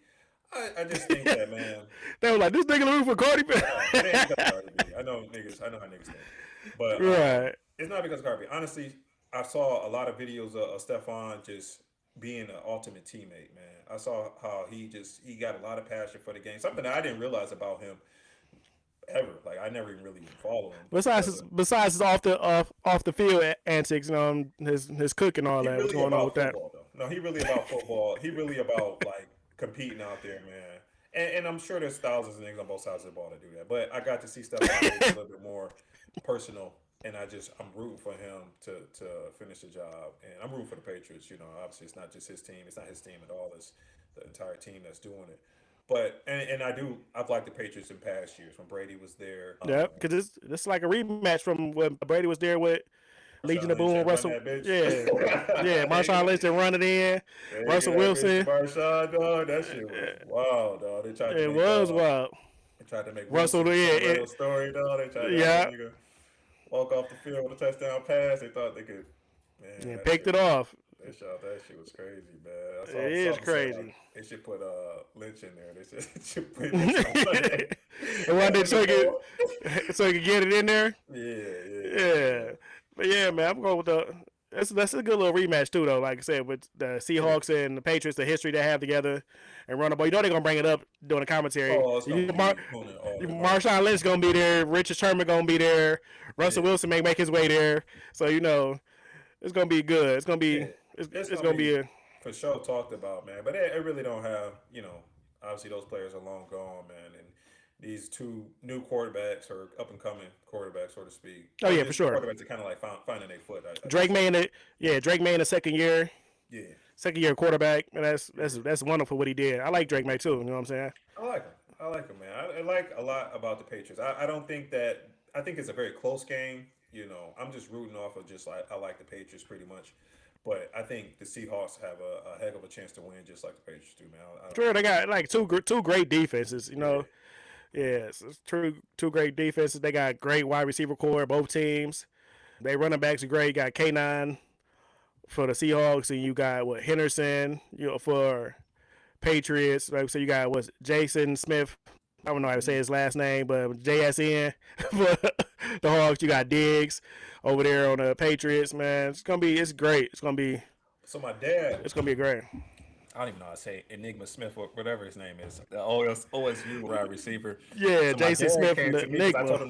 I just think that, man. They were like, this nigga rooting for Cardi B. It ain't because of Cardi B. I know how niggas think. But right. It's not because of Cardi B. Honestly, I saw a lot of videos of Stephon just being an ultimate teammate, man. I saw how he got a lot of passion for the game. Something that I didn't realize about him ever. Like I never even really followed him. Besides his off the field antics, you know, his cook and all that. Really What's going on with football, that? Though. No, he really about football. He really about like competing out there, man. And I'm sure there's thousands of niggas on both sides of the ball to do that. But I got to see stuff a little bit more personal. And I'm rooting for him to finish the job. And I'm rooting for the Patriots. You know, obviously it's not just his team. It's not his team at all. It's the entire team that's doing it. But I've liked the Patriots in past years when Brady was there. Yeah, because it's like a rematch from when Brady was there with Legion of Boom, Russell. Yeah, Marshawn Lynch and run it in. Russell Wilson. Marshawn, dog, that shit was wild, dog. They tried to it was wild. They tried to make Russell, a story, dog. They tried to have a nigga walk off the field with a touchdown pass. They thought they could, man. Yeah, picked it off. That shit was crazy, man. It is crazy. They should put Lynch in there. They should put and one day so he could get it in there. Yeah. But yeah, man, I'm going with that's a good little rematch too, though. Like I said, with the Seahawks and the Patriots, the history they have together, and run the ball. You know they're gonna bring it up during the commentary. Marshawn Lynch gonna be there. Richard Sherman gonna be there. Russell Wilson may make his way there. So you know, it's gonna be good. It's gonna be it's gonna be a for sure talked about, man. But it really don't have, you know, obviously those players are long gone, man. And these two new quarterbacks or up and coming quarterbacks, so to speak. Oh yeah, for sure. Quarterbacks are kind of like finding their foot. Drake May in the second year. Yeah. Second year quarterback, and that's wonderful what he did. I like Drake May too. You know what I'm saying? I like him, man. I like a lot about the Patriots. I don't think that. I think it's a very close game. You know, I'm just rooting off of just like I like the Patriots pretty much. But I think the Seahawks have a heck of a chance to win, just like the Patriots do, man. Sure, they got like two great defenses. You know, it's two great defenses. They got great wide receiver core, both teams. They running backs are great. You got K9 for the Seahawks, and you got Henderson, you know, for Patriots. Like so, you got Jason Smith. I don't know how to say his last name, but JSN for the Hawks. You got Diggs over there on the Patriots, man. It's great. It's gonna be. So my dad. It's gonna be great. I don't even know how to say Enigma Smith or whatever his name is. The OSU wide receiver. Yeah, so Jason Smith from the Enigma. I told him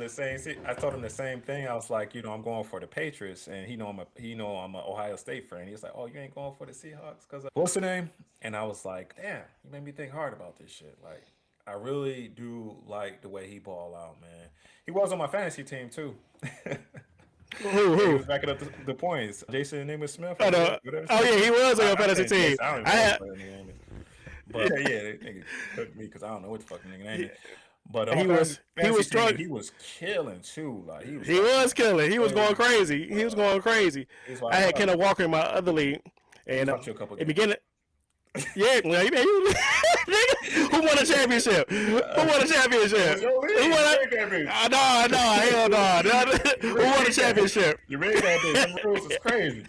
the same thing. I was like, you know, I'm going for the Patriots, and I'm an Ohio State fan. He was like, oh, you ain't going for the Seahawks because what's the name? And I was like, damn, you made me think hard about this shit. Like, I really do like the way he ball out, man. He was on my fantasy team too. Who? He was backing up the points. Jason Enigma Smith. Oh yeah, he was on your fantasy team. But yeah, they nigga cooked me because I don't know what the fucking nigga name is. But he was struggling. He was killing too. Like he was killing. He was going crazy. He was going crazy. Like, I had Kenneth Walker in my other league, and in the beginning. Yeah, well, Who won a championship? Who won a championship? Who won a No, hell no. Who won a championship? You read that bitch. Them rules is crazy.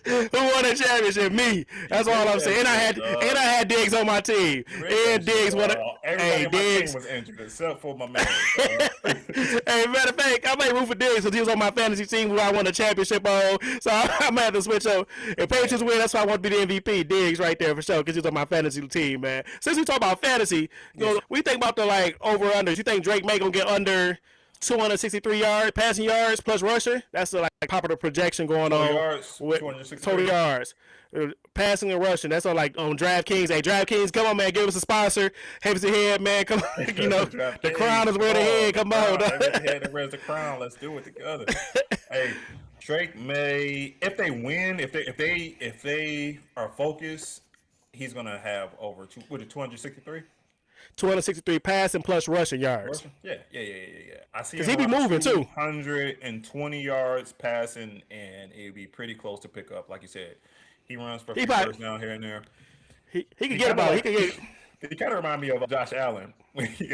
Who won a championship? Me. That's all I'm saying. And I had Diggs on my team. And Diggs won it. Everybody on my team was injured except for my man. Hey, matter of fact, I might root for Diggs because he was on my fantasy team who I won a championship on. So I might have to switch up. If Patriots win, that's why I want to be the MVP. Diggs right there for sure because he's on my fantasy team, man. Since we talk about fantasy, you know, we think about the like over-unders. You think Drake may going to get under 263 yards, passing yards plus rusher? That's the like popular projection going on. With total yards. Passing and rushing. That's all like on DraftKings. Hey, DraftKings, come on, man. Give us a sponsor. Have us a head, man. Come on. You know, the crown is where the head. Come on. The head, where's the crown? Let's do it together. Hey, Drake may, if they win, if they are focused, he's gonna have over 263. 263 passing plus rushing yards. Yeah. I see him he be moving too. 120 yards passing, and it'd be pretty close to pick up. Like you said, he runs for first down here and there. He can get about. He kind of remind me of Josh Allen.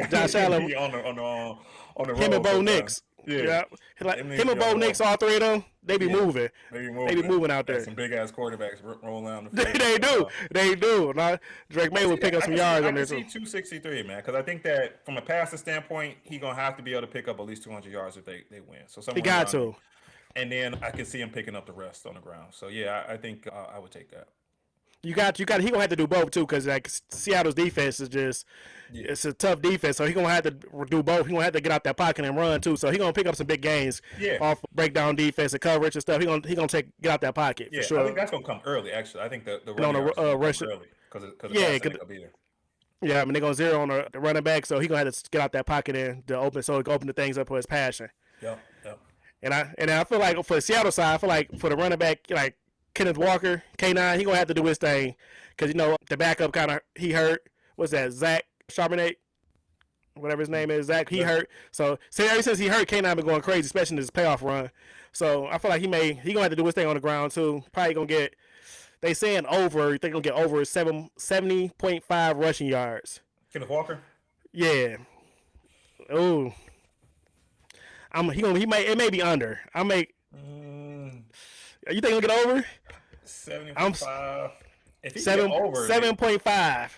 Josh Allen on the him and Bo Nix. Yeah. Like, him and Bo Nix, all three of them, they be moving. They be moving out there. Some big ass quarterbacks rolling down the field. They do. Now, Drake May will pick up some yards on there too. 263, man, because I think that from a passing standpoint, he's gonna have to be able to pick up at least 200 yards if they win. So he got to. And then I can see him picking up the rest on the ground. So yeah, I think I would take that. You got. He gonna have to do both too, because like Seattle's defense is just, it's a tough defense. So he gonna have to do both. He gonna have to get out that pocket and run too. So he gonna pick up some big gains off breakdown defense and coverage and stuff. He gonna get out that pocket for sure. I think that's gonna come early. Actually, I think the rush early because will be there. Yeah, I mean they're gonna zero on the running back, so he gonna have to get out that pocket and to open the things up for his passion. Yep. And I feel like for the Seattle side, I feel like for the running back like Kenneth Walker, K9, he gonna have to do his thing because you know the backup kind of he hurt. What's that? Zach Charbonnet, whatever his name is, Zach. He hurt. So ever since he hurt, K9 been going crazy, especially in his playoff run. So I feel like he gonna have to do his thing on the ground too. Probably gonna get. They saying over. They gonna get over 70.5 rushing yards. Kenneth Walker. Yeah. Ooh. It may be under. You think he'll get over? 75. If he 7, get over 7.5.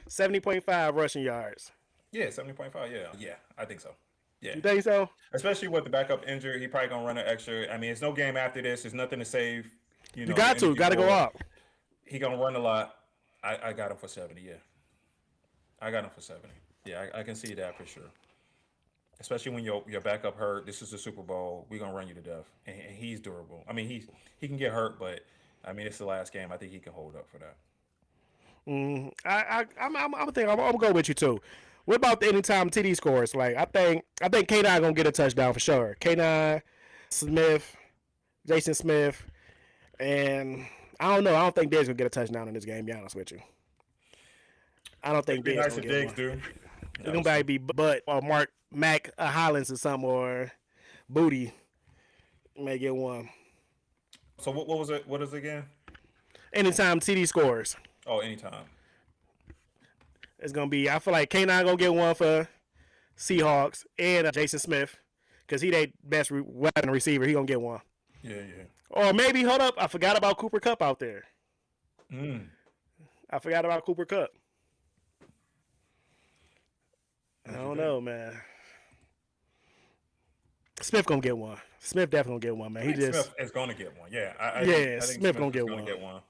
70.5 rushing yards. Yeah, 70.5. Yeah, I think so. Yeah. You think so? Especially with the backup injury, he probably gonna run an extra. I mean, it's no game after this. There's nothing to save. You got to go up. He gonna run a lot. I got him for 70. Yeah, I got him for 70. Yeah, I can see that for sure. Especially when your backup hurt. This is the Super Bowl. We're gonna run you to death, and he's durable. I mean, he can get hurt, but I mean, it's the last game. I think he can hold up for that. I'm gonna go with you too. What about the anytime TD scores? Like I think K9 gonna get a touchdown for sure. K9, Smith, Jason Smith, and I don't know. I don't think Diggs gonna get a touchdown in this game. Be honest with you. I don't think Diggs gonna get one. Dude. It's gonna be Butt or Mac Hollins or something, or Booty may get one. So what was it? What is it again? Anytime TD scores. Oh, anytime. It's gonna be. I feel like K9 gonna get one for Seahawks and Jason Smith because he their best weapon receiver. He gonna get one. Yeah. Or maybe hold up. I forgot about Cooper Kupp out there. I forgot about Cooper Kupp. I don't know, man. Smith gonna get one. Smith definitely gonna get one, man. Smith is gonna get one. Yeah, I think Smith gonna get one.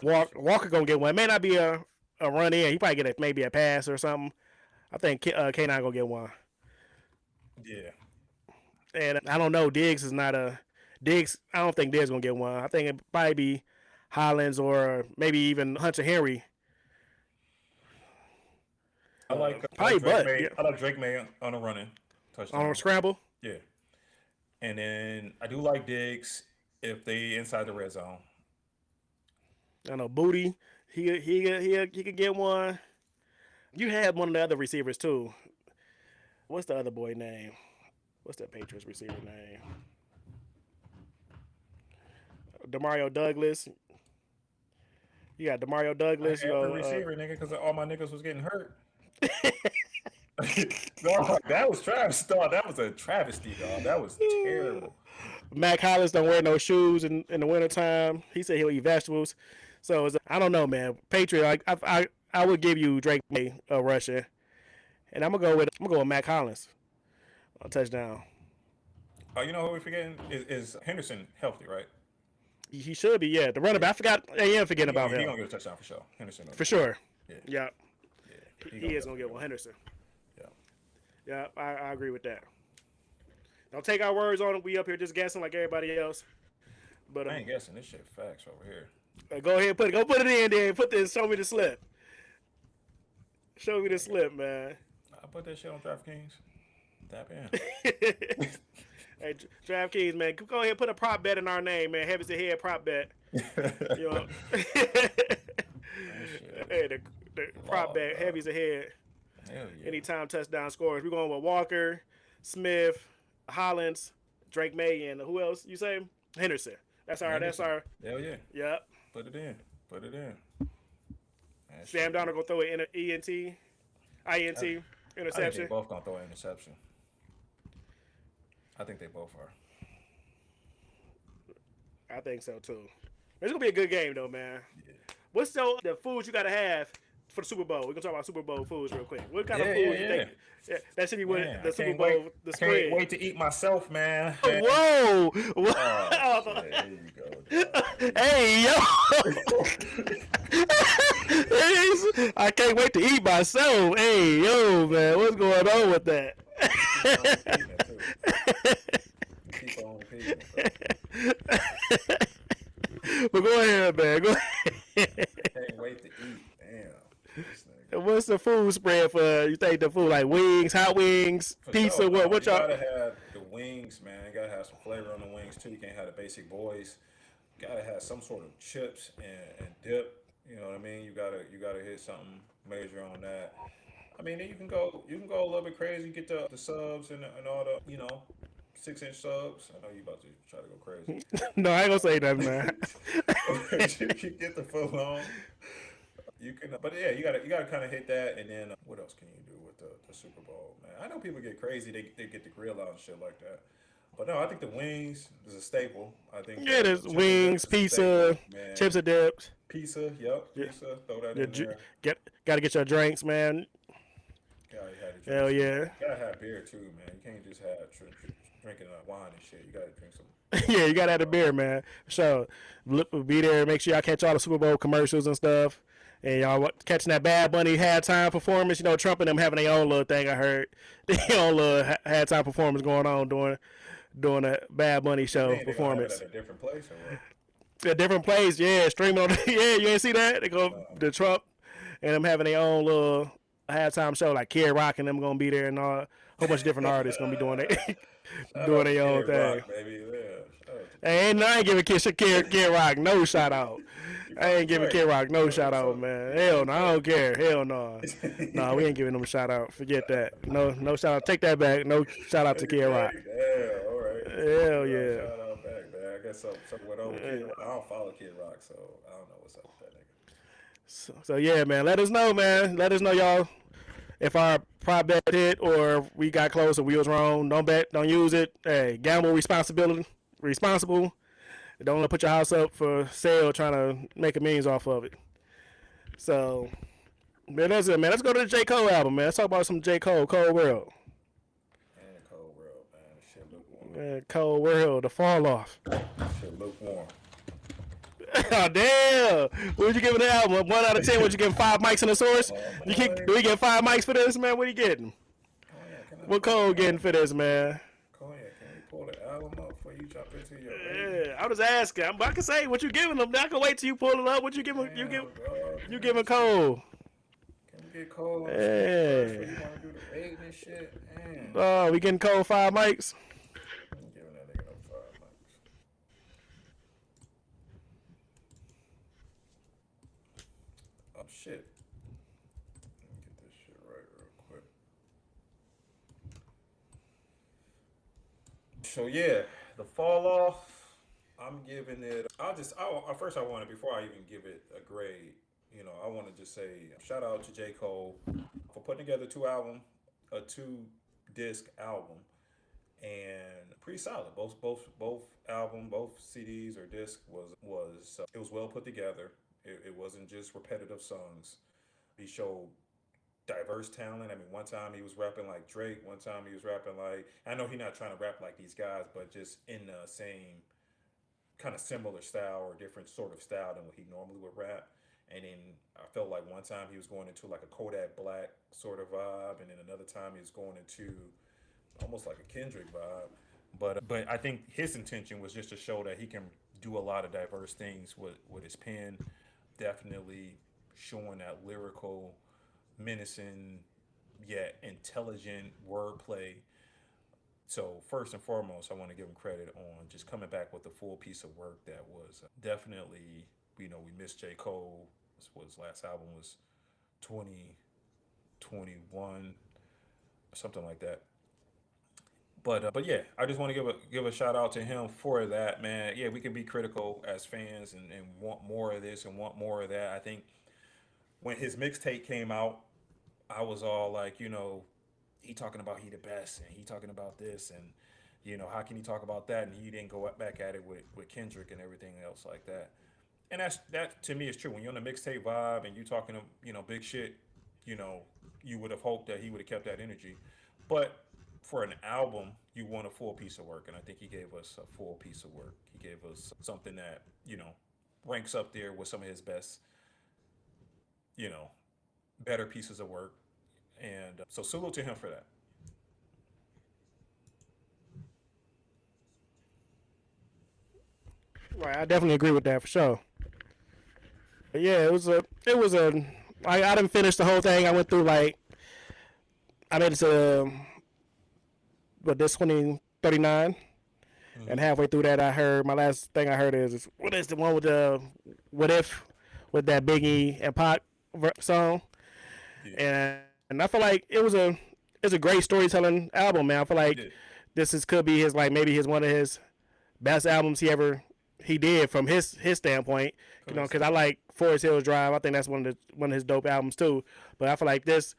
Walker gonna get one. It may not be a run in. He probably get maybe a pass or something. I think K9 gonna get one. Yeah. And I don't know. Diggs is not a Diggs. I don't think Diggs gonna get one. I think it probably be Hollins or maybe even Hunter Henry. I like Drake May on a running touchdown. On a scramble? Yeah. And then I do like Diggs if they inside the red zone. I know Booty. He could get one. You had one of the other receivers too. What's the other boy name? What's that Patriots receiver name? Demario Douglas. You got Demario I Douglas. had the receiver, nigga, because all my niggas was getting hurt. No, that was Travis. Dog. That was a travesty, dog. That was terrible. Mac Hollins don't wear no shoes in the wintertime. He said he'll eat vegetables. So I don't know, man. Patriot, I would give you Drake May rushing, and I'm gonna go with Mac Hollins on touchdown. Oh, you know who we forgetting is Henderson healthy, right? He should be, yeah. The running back. I forgot. I am forgetting about him. He gonna get a touchdown for sure. Henderson for sure. Yeah. Yeah. Yeah. He is gonna get one. Henderson. Yeah. Yeah, I agree with that. Don't take our words on it. We up here just guessing like everybody else. But I ain't guessing. This shit facts over here. Go ahead, put it in there. Put this. Show me the slip. Show me the slip, man. I put that shit on DraftKings. Tap in. Hey, DraftKings, man, go ahead and put a prop bet in our name, man. Heavy's the head prop bet. You know. Hey, the prop bet, Heavy's ahead. Hell yeah. Anytime touchdown scores. We're going with Walker, Smith, Hollins, Drake May, and who else you say? Henderson. That's our. Hell yeah. Yep. Put it in. Sam Donald gonna throw an INT, interception. I think they both gonna throw an interception. I think they both are. I think so too. It's gonna be a good game though, man. Yeah. What's the foods you gotta have for the Super Bowl? We're gonna talk about Super Bowl foods real quick. What kind of food you think? Yeah, that should be with the Super Bowl. The spread. I can't wait to eat myself, man. Whoa! Whoa. Oh, there you go. Hey yo! I can't wait to eat myself. Hey yo, man, what's going on with that? Keep on repeating. But go ahead, man. Go ahead. Can't wait to eat. Damn. What's the food spread for? You think the food like wings, hot wings, For pizza? sure, What you y'all? gotta have the wings, man. You gotta have some flavor on the wings too. You can't have the basic boys. You gotta have some sort of chips and dip. You know what I mean? You gotta hit something major on that. I mean, then you can go a little bit crazy. Get the subs and all the 6-inch subs. I know you about to try to go crazy. No, I ain't gonna say that, man. You can get the full on. You can, but yeah, you gotta kind of hit that, and then what else can you do with the Super Bowl, man? I know people get crazy; they get the grill out and shit like that. But no, I think the wings is a staple. I think there's wings, pizza, chips and dips. Pizza, yep, pizza. Throw that in there. Gotta get your drinks, man. Gotta have the Hell drinks. yeah. You gotta have beer too, man. You can't just have drinking wine and shit. You gotta drink some. Yeah, you gotta have the beer, man. So be there. Make sure y'all catch all the Super Bowl commercials and stuff. And y'all catching that Bad Bunny halftime performance. You know, Trump and them having their own little thing. I heard their own little halftime performance going on during a Bad Bunny show performance. At a different place or what? A different place, yeah. Streaming on. Yeah, you ain't see that? They go the Trump and them having their own little halftime show. Like Kid Rock and them gonna be there, and a whole bunch of different artists gonna be doing their own thing. Rock, baby. Yeah. I ain't giving Kid Rock no shout out. I ain't giving Kid Rock no shout out, man. Hell no, I don't care. Hell no. No, we ain't giving them a shout out. Forget that. No shout out. Take that back. No shout out to Kid Rock. Yeah, all right. Hell yeah. Shout out back, man. I guess something went over Kid Rock. I don't follow Kid Rock, so I don't know what's up with that nigga. So yeah, man. Let us know, man. Let us know, y'all, if our prop bet hit or we got close or we was wrong. Don't bet. Don't use it. Hey, gamble responsible. Don't put your house up for sale trying to make a millions off of it. So, man, that's it, man. Let's go to the J. Cole album, man. Let's talk about some J. Cole, Cold World. Man, Cold World, man. Shit lukewarm. Man, Cold World, the fall off. Shit lukewarm. Oh, damn. What you giving the album? 1 out of 10, what you giving 5 mics in the source? Do we get 5 mics for this, man? What are you getting? What Cole getting for this, man? Can we pull the album up before you jump into your Yeah, I was asking. I can say what you giving them. I can wait till you pull it up. What you giving? You giving Cole? Can we get Cole on Yeah. the you want to do the rating and shit? Man. Oh, we getting Cole 5 mics? I'm giving that nigga no 5 mics. Oh shit. Let me get this shit right real quick. So yeah, the fall off. I I'm giving it. First I want to, before I even give it a grade, I want to just say shout out to J. Cole for putting together a 2 disc album, and pretty solid. Both album, both CDs or disc was it was well put together. It wasn't just repetitive songs. He showed diverse talent. I mean, one time he was rapping like Drake. One time he was rapping like, I know he's not trying to rap like these guys, but just in the same kind of similar style or different sort of style than what he normally would rap. And then I felt like one time he was going into like a Kodak Black sort of vibe, and then another time he was going into almost like a Kendrick vibe. But I think his intention was just to show that he can do a lot of diverse things with his pen. Definitely showing that lyrical, menacing, yet intelligent wordplay. So first and foremost, I want to give him credit on just coming back with a full piece of work that was definitely, we missed J. Cole. His last album was 2021, something like that. But yeah, I just want to give a shout out to him for that, man. Yeah, we can be critical as fans and want more of this and want more of that. I think when his mixtape came out, I was all like, he talking about he the best and he talking about this, and how can he talk about that, and he didn't go back at it with Kendrick and everything else like that. And that to me is true. When you're on the mixtape vibe and you talking to big shit, you know you would have hoped that he would have kept that energy. But for an album, you want a full piece of work, and I think he gave us a full piece of work. He gave us something that ranks up there with some of his best, you know, better pieces of work. And so salute to him for that. Right, I definitely agree with that for sure. But yeah, it was a I didn't finish the whole thing. I went through like I made it to but this 2039, Mm-hmm. and halfway through that, I heard my last thing I heard is what is the one with the what if with that Biggie and Pac song, Yeah, and I feel like it's a great storytelling album, man. I feel he like did. this is could be his like maybe his one of his best albums he did from his standpoint. From his Because I standpoint. like Forest Hills Drive. I think that's one of his dope albums too. But I feel like this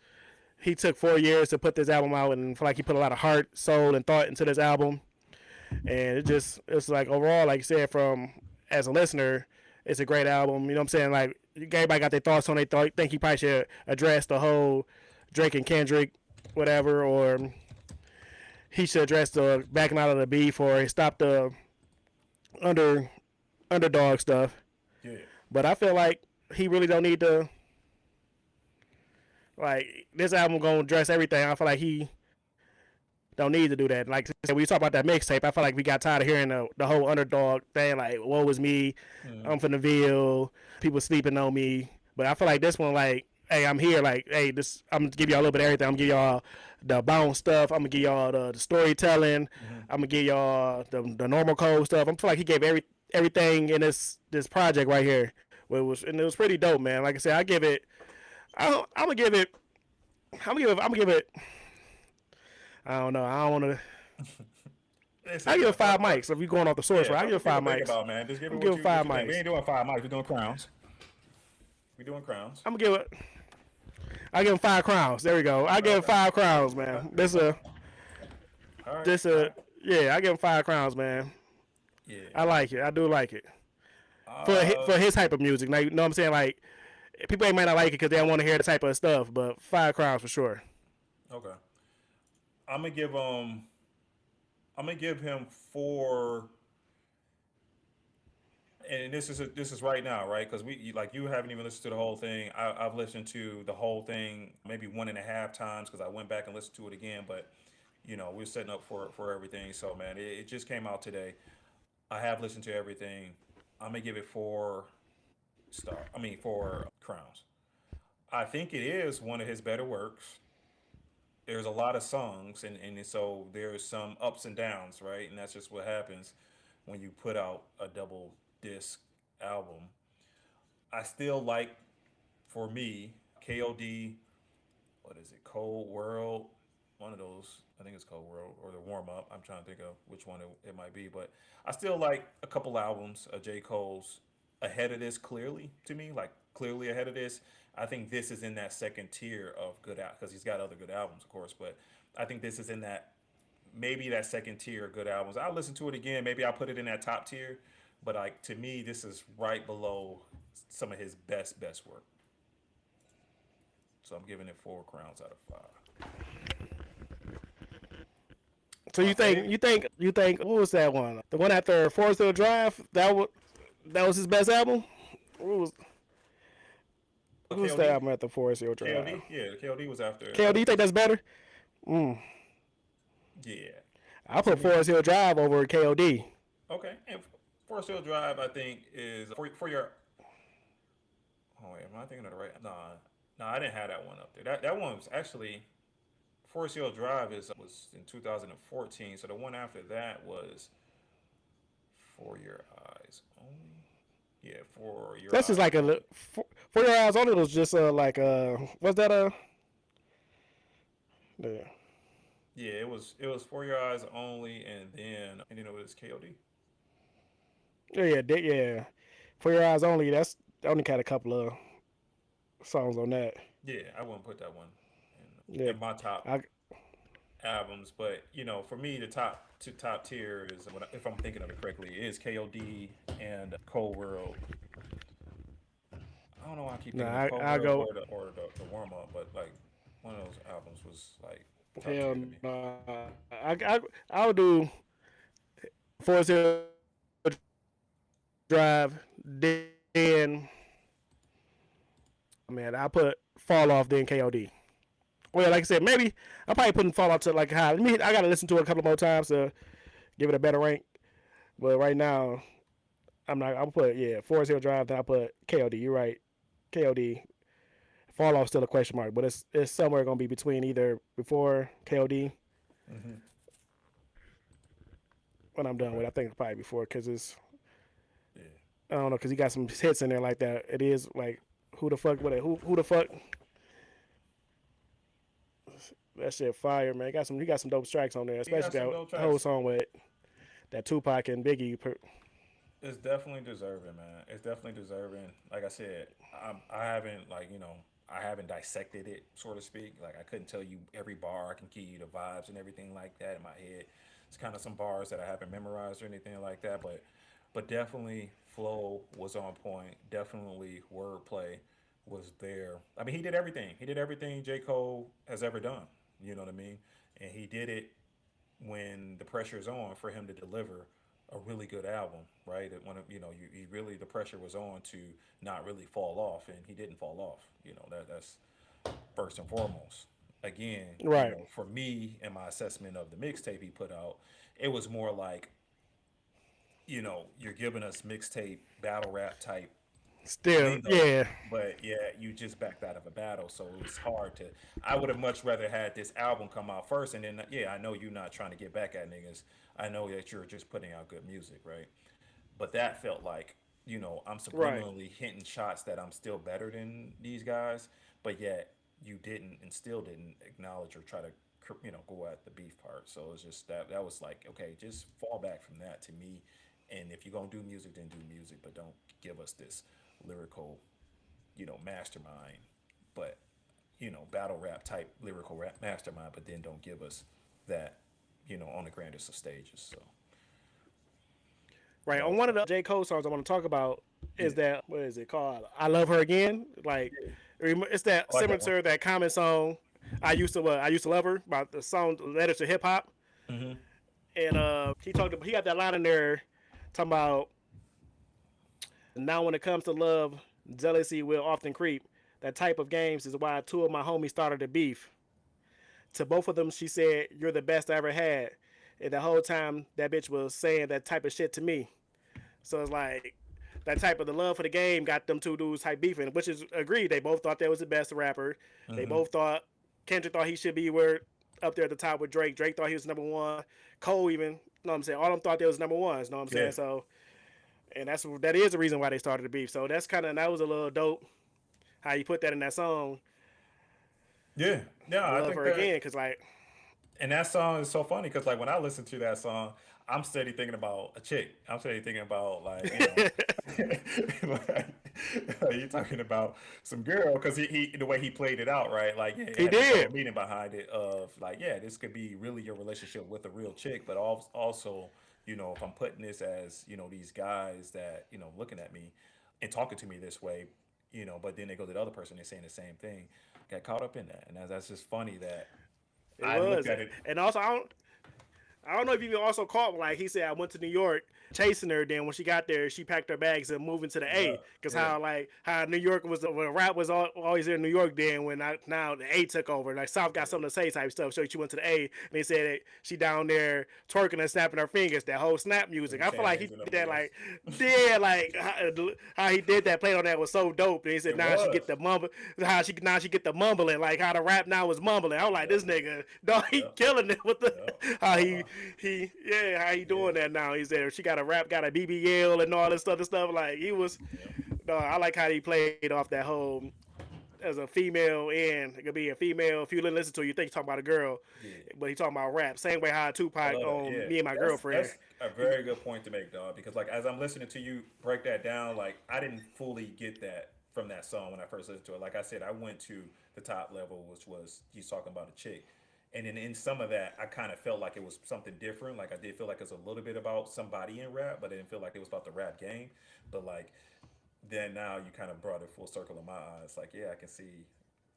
he took 4 years to put this album out, and I feel like he put a lot of heart, soul, and thought into this album. And it's like overall, like you said, from as a listener, it's a great album. You know what I'm saying? Like everybody got their thoughts on it. Think he probably should address the whole Drake and Kendrick, whatever, or he should address the backing out of the beef, or stop the under underdog stuff. Yeah, But I feel like he really don't need to. Like this album gonna address everything. I feel like he don't need to do that. Like when you talk about that mixtape, I feel like we got tired of hearing the whole underdog thing. Like, woe was me, mm-hmm. I'm from the Ville, people sleeping on me. But I feel like this one, like, hey, I'm here. Like, hey, this I'm gonna give y'all a little bit of everything. I'm gonna give y'all the bounce stuff. I'm gonna give y'all the storytelling. Mm-hmm. I'm gonna give y'all the normal code stuff. I feel like he gave everything in this project right here. It was pretty dope, man. Like I said, I give it. I'm gonna give it. I'm gonna give it. I don't know. I don't want to. I give it five mics. If you're going off the source, Yeah, right? I give something it five to think mics. about, man. Just give I'm it giving what five you think. We mics. ain't doing 5 mics. We're doing crowns. We're doing crowns. I'm gonna give it. I give him 5 crowns. There we go. I give him Okay. 5 crowns, man. All right. This All a right. yeah. I give him 5 crowns, man. Yeah. I like it. I do like it Uh, for his type of music. Like, you know what I'm saying? Like people ain't might not like it because they don't want to hear the type of stuff, but 5 crowns for sure. okay. I'm gonna give him. I'm gonna give him 4. And this is right now, right? Because like you haven't even listened to the whole thing. I've listened to the whole thing maybe 1.5 times because I went back and listened to it again. But we're setting up for everything. So man, it just came out today. I have listened to everything. I'm gonna give it 4 star. I mean 4 crowns. I think it is one of his better works. There's a lot of songs, and so there's some ups and downs, right? And that's just what happens when you put out a double disc album. I still like, for me, KOD, what is it, Cold World, one of those. I think it's Cold World or the Warm Up. I'm trying to think of which one it might be, but I still like a couple albums of J. Cole's ahead of this. Clearly, to me, like clearly ahead of this. I think this is in that second tier of good out because he's got other good albums, of course, but I think this is in that maybe that second tier of good albums. I'll listen to it again. Maybe I'll put it in that top tier, but like to me, this is right below some of his best work. So I'm giving it 4 crowns out of 5. So you think what was that one? The one after Forest Hill Drive? That was his best album? What was the album after Forest Hill Drive? KOD? Yeah, KOD was after. KOD, you think that's better? Mm. Yeah. I put Forest Hill Drive over KOD. Okay. And Forest Hill Drive, I think, is for your. Oh, wait, am I thinking of the right? Nah, I didn't have that one up there. That one was actually. Forest Hill Drive was in 2014, so the one after that was For Your Eyes Only. Yeah, For Your. That's Eyes. just like For Your Eyes Only was just like was that a? Yeah. Yeah, it was For Your Eyes Only, and then it was KOD. Yeah. For Your Eyes Only. That's only got a couple of songs on that. Yeah, I wouldn't put that one Yeah. in my top albums, but for me, the top tier is, if I'm thinking of it correctly, is KOD and Cold World. I don't know why I keep thinking of Cold World or the Warm Up, but like one of those albums was like top tier to me. I'll do Forest Hill Drive. Then man, I put Fall Off, then KOD. Well, like I said, maybe I'm probably putting Fall Off to like high. I gotta listen to it a couple more times to give it a better rank. But right now, I'll put Forest Hill Drive. Then I put KOD. You're right, KOD. Fall Off still a question mark, but it's somewhere gonna be between either before KOD. Mm-hmm. When I'm done with it, I think it's probably before because it's. Yeah. I don't know because he got some hits in there like that. It is like who the fuck with it? Who the fuck? That shit fire, man. He got some dope tracks on there, especially that whole song with that Tupac and Biggie. It's definitely deserving, man. It's definitely deserving. Like I said, I haven't I haven't dissected it, so to speak. Like I couldn't tell you every bar. I can give you the vibes and everything like that in my head. It's kind of some bars that I haven't memorized or anything like that, but definitely flow was on point. Definitely wordplay was there. I mean, he did everything. He did everything J. Cole has ever done. You know what I mean? And he did it when the pressure is on for him to deliver a really good album, right? When he really the pressure was on to not really fall off, and he didn't fall off. That's first and foremost. Again, right. For me and my assessment of the mixtape he put out, it was more like, you're giving us mixtape battle rap type. Still, yeah. But yeah, you just backed out of a battle, so it was hard to. I would have much rather had this album come out first, and then I know you're not trying to get back at niggas. I know that you're just putting out good music, right? But that felt like, I'm subliminally hitting shots that I'm still better than these guys, but yet you didn't and still didn't acknowledge or try to, go at the beef part. So it's just that was like, okay, just fall back from that to me. And if you're gonna do music, then do music, but don't give us this lyrical, mastermind, but battle rap type lyrical rap mastermind, but then don't give us that, on the grandest of stages. So right on one of the J. Cole songs I want to talk about is that what is it called? I Love Her Again. Like it's that similar to that Common song. I used to love her about the song Letters to Hip Hop. Mm-hmm. And he got that line in there talking about. Now when it comes to love, jealousy will often creep. That type of games is why 2 of my homies started a beef. To both of them, she said, "You're the best I ever had." And the whole time, that bitch was saying that type of shit to me. So it's like, that type of the love for the game got them 2 dudes type beefing, which is agreed. They both thought they was the best rapper. Mm-hmm. They both thought, Kendrick thought he should be up there at the top with Drake. Drake thought he was number 1. Cole even, you know what I'm saying? All of them thought they was number 1s, you know what I'm saying? So, and that is the reason why they started the beef. So that was a little dope how you put that in that song. Yeah, I love her again, because like And that song is so funny because like when I listen to that song, I'm steady thinking about a chick. I'm steady thinking about like like, you talking about some girl because he the way he played it out, right? Like yeah, it He had this whole did. meaning behind it of like yeah, this could be really your relationship with a real chick, but also if I'm putting this as these guys that looking at me and talking to me this way, but then they go to the other person and saying the same thing, got caught up in that, and that's just funny that It I looked was. at it. And also, I don't know if you also caught, like he said, I went to New York chasing her. Then when she got there, she packed her bags and moved into the Yeah, A. Because yeah. how New York was, when rap was always in New York then, now the A took over. Like South got something to say type stuff. So she went to the A, and they said that she down there twerking and snapping her fingers, that whole snap music. Them I feel like he chains and them did that, niggas. like, yeah, like how he did that, played on that was so dope. And he said It now she was. get the mumble, now she get the mumbling, like how the rap now is mumbling. I'm like, Yep. this nigga, dog, he Yep. killing it with the Yep. how Uh-uh. how he Yeah. doing that now. He said she got a rap, got a BBL and all this other stuff. Like he was, Yep. no, I like how he played off that whole as a female, and it could be a female. If you listen to it, you think he's talking about a girl, Yeah. but he talking about rap. Same way how I Tupac love that. on Yeah. Me and My That's Girlfriend. that's a very good point to make, dog. Because like as I'm listening to you break that down, like I didn't fully get that from that song when I first listened to it. Like I said, I went to the top level, which was he's talking about a chick. And then in some of that, I kind of felt like it was something different. Like I did feel like it's a little bit about somebody in rap, but I didn't feel like it was about the rap game. But like then now you kind of brought it full circle in my eyes. Like yeah, I can see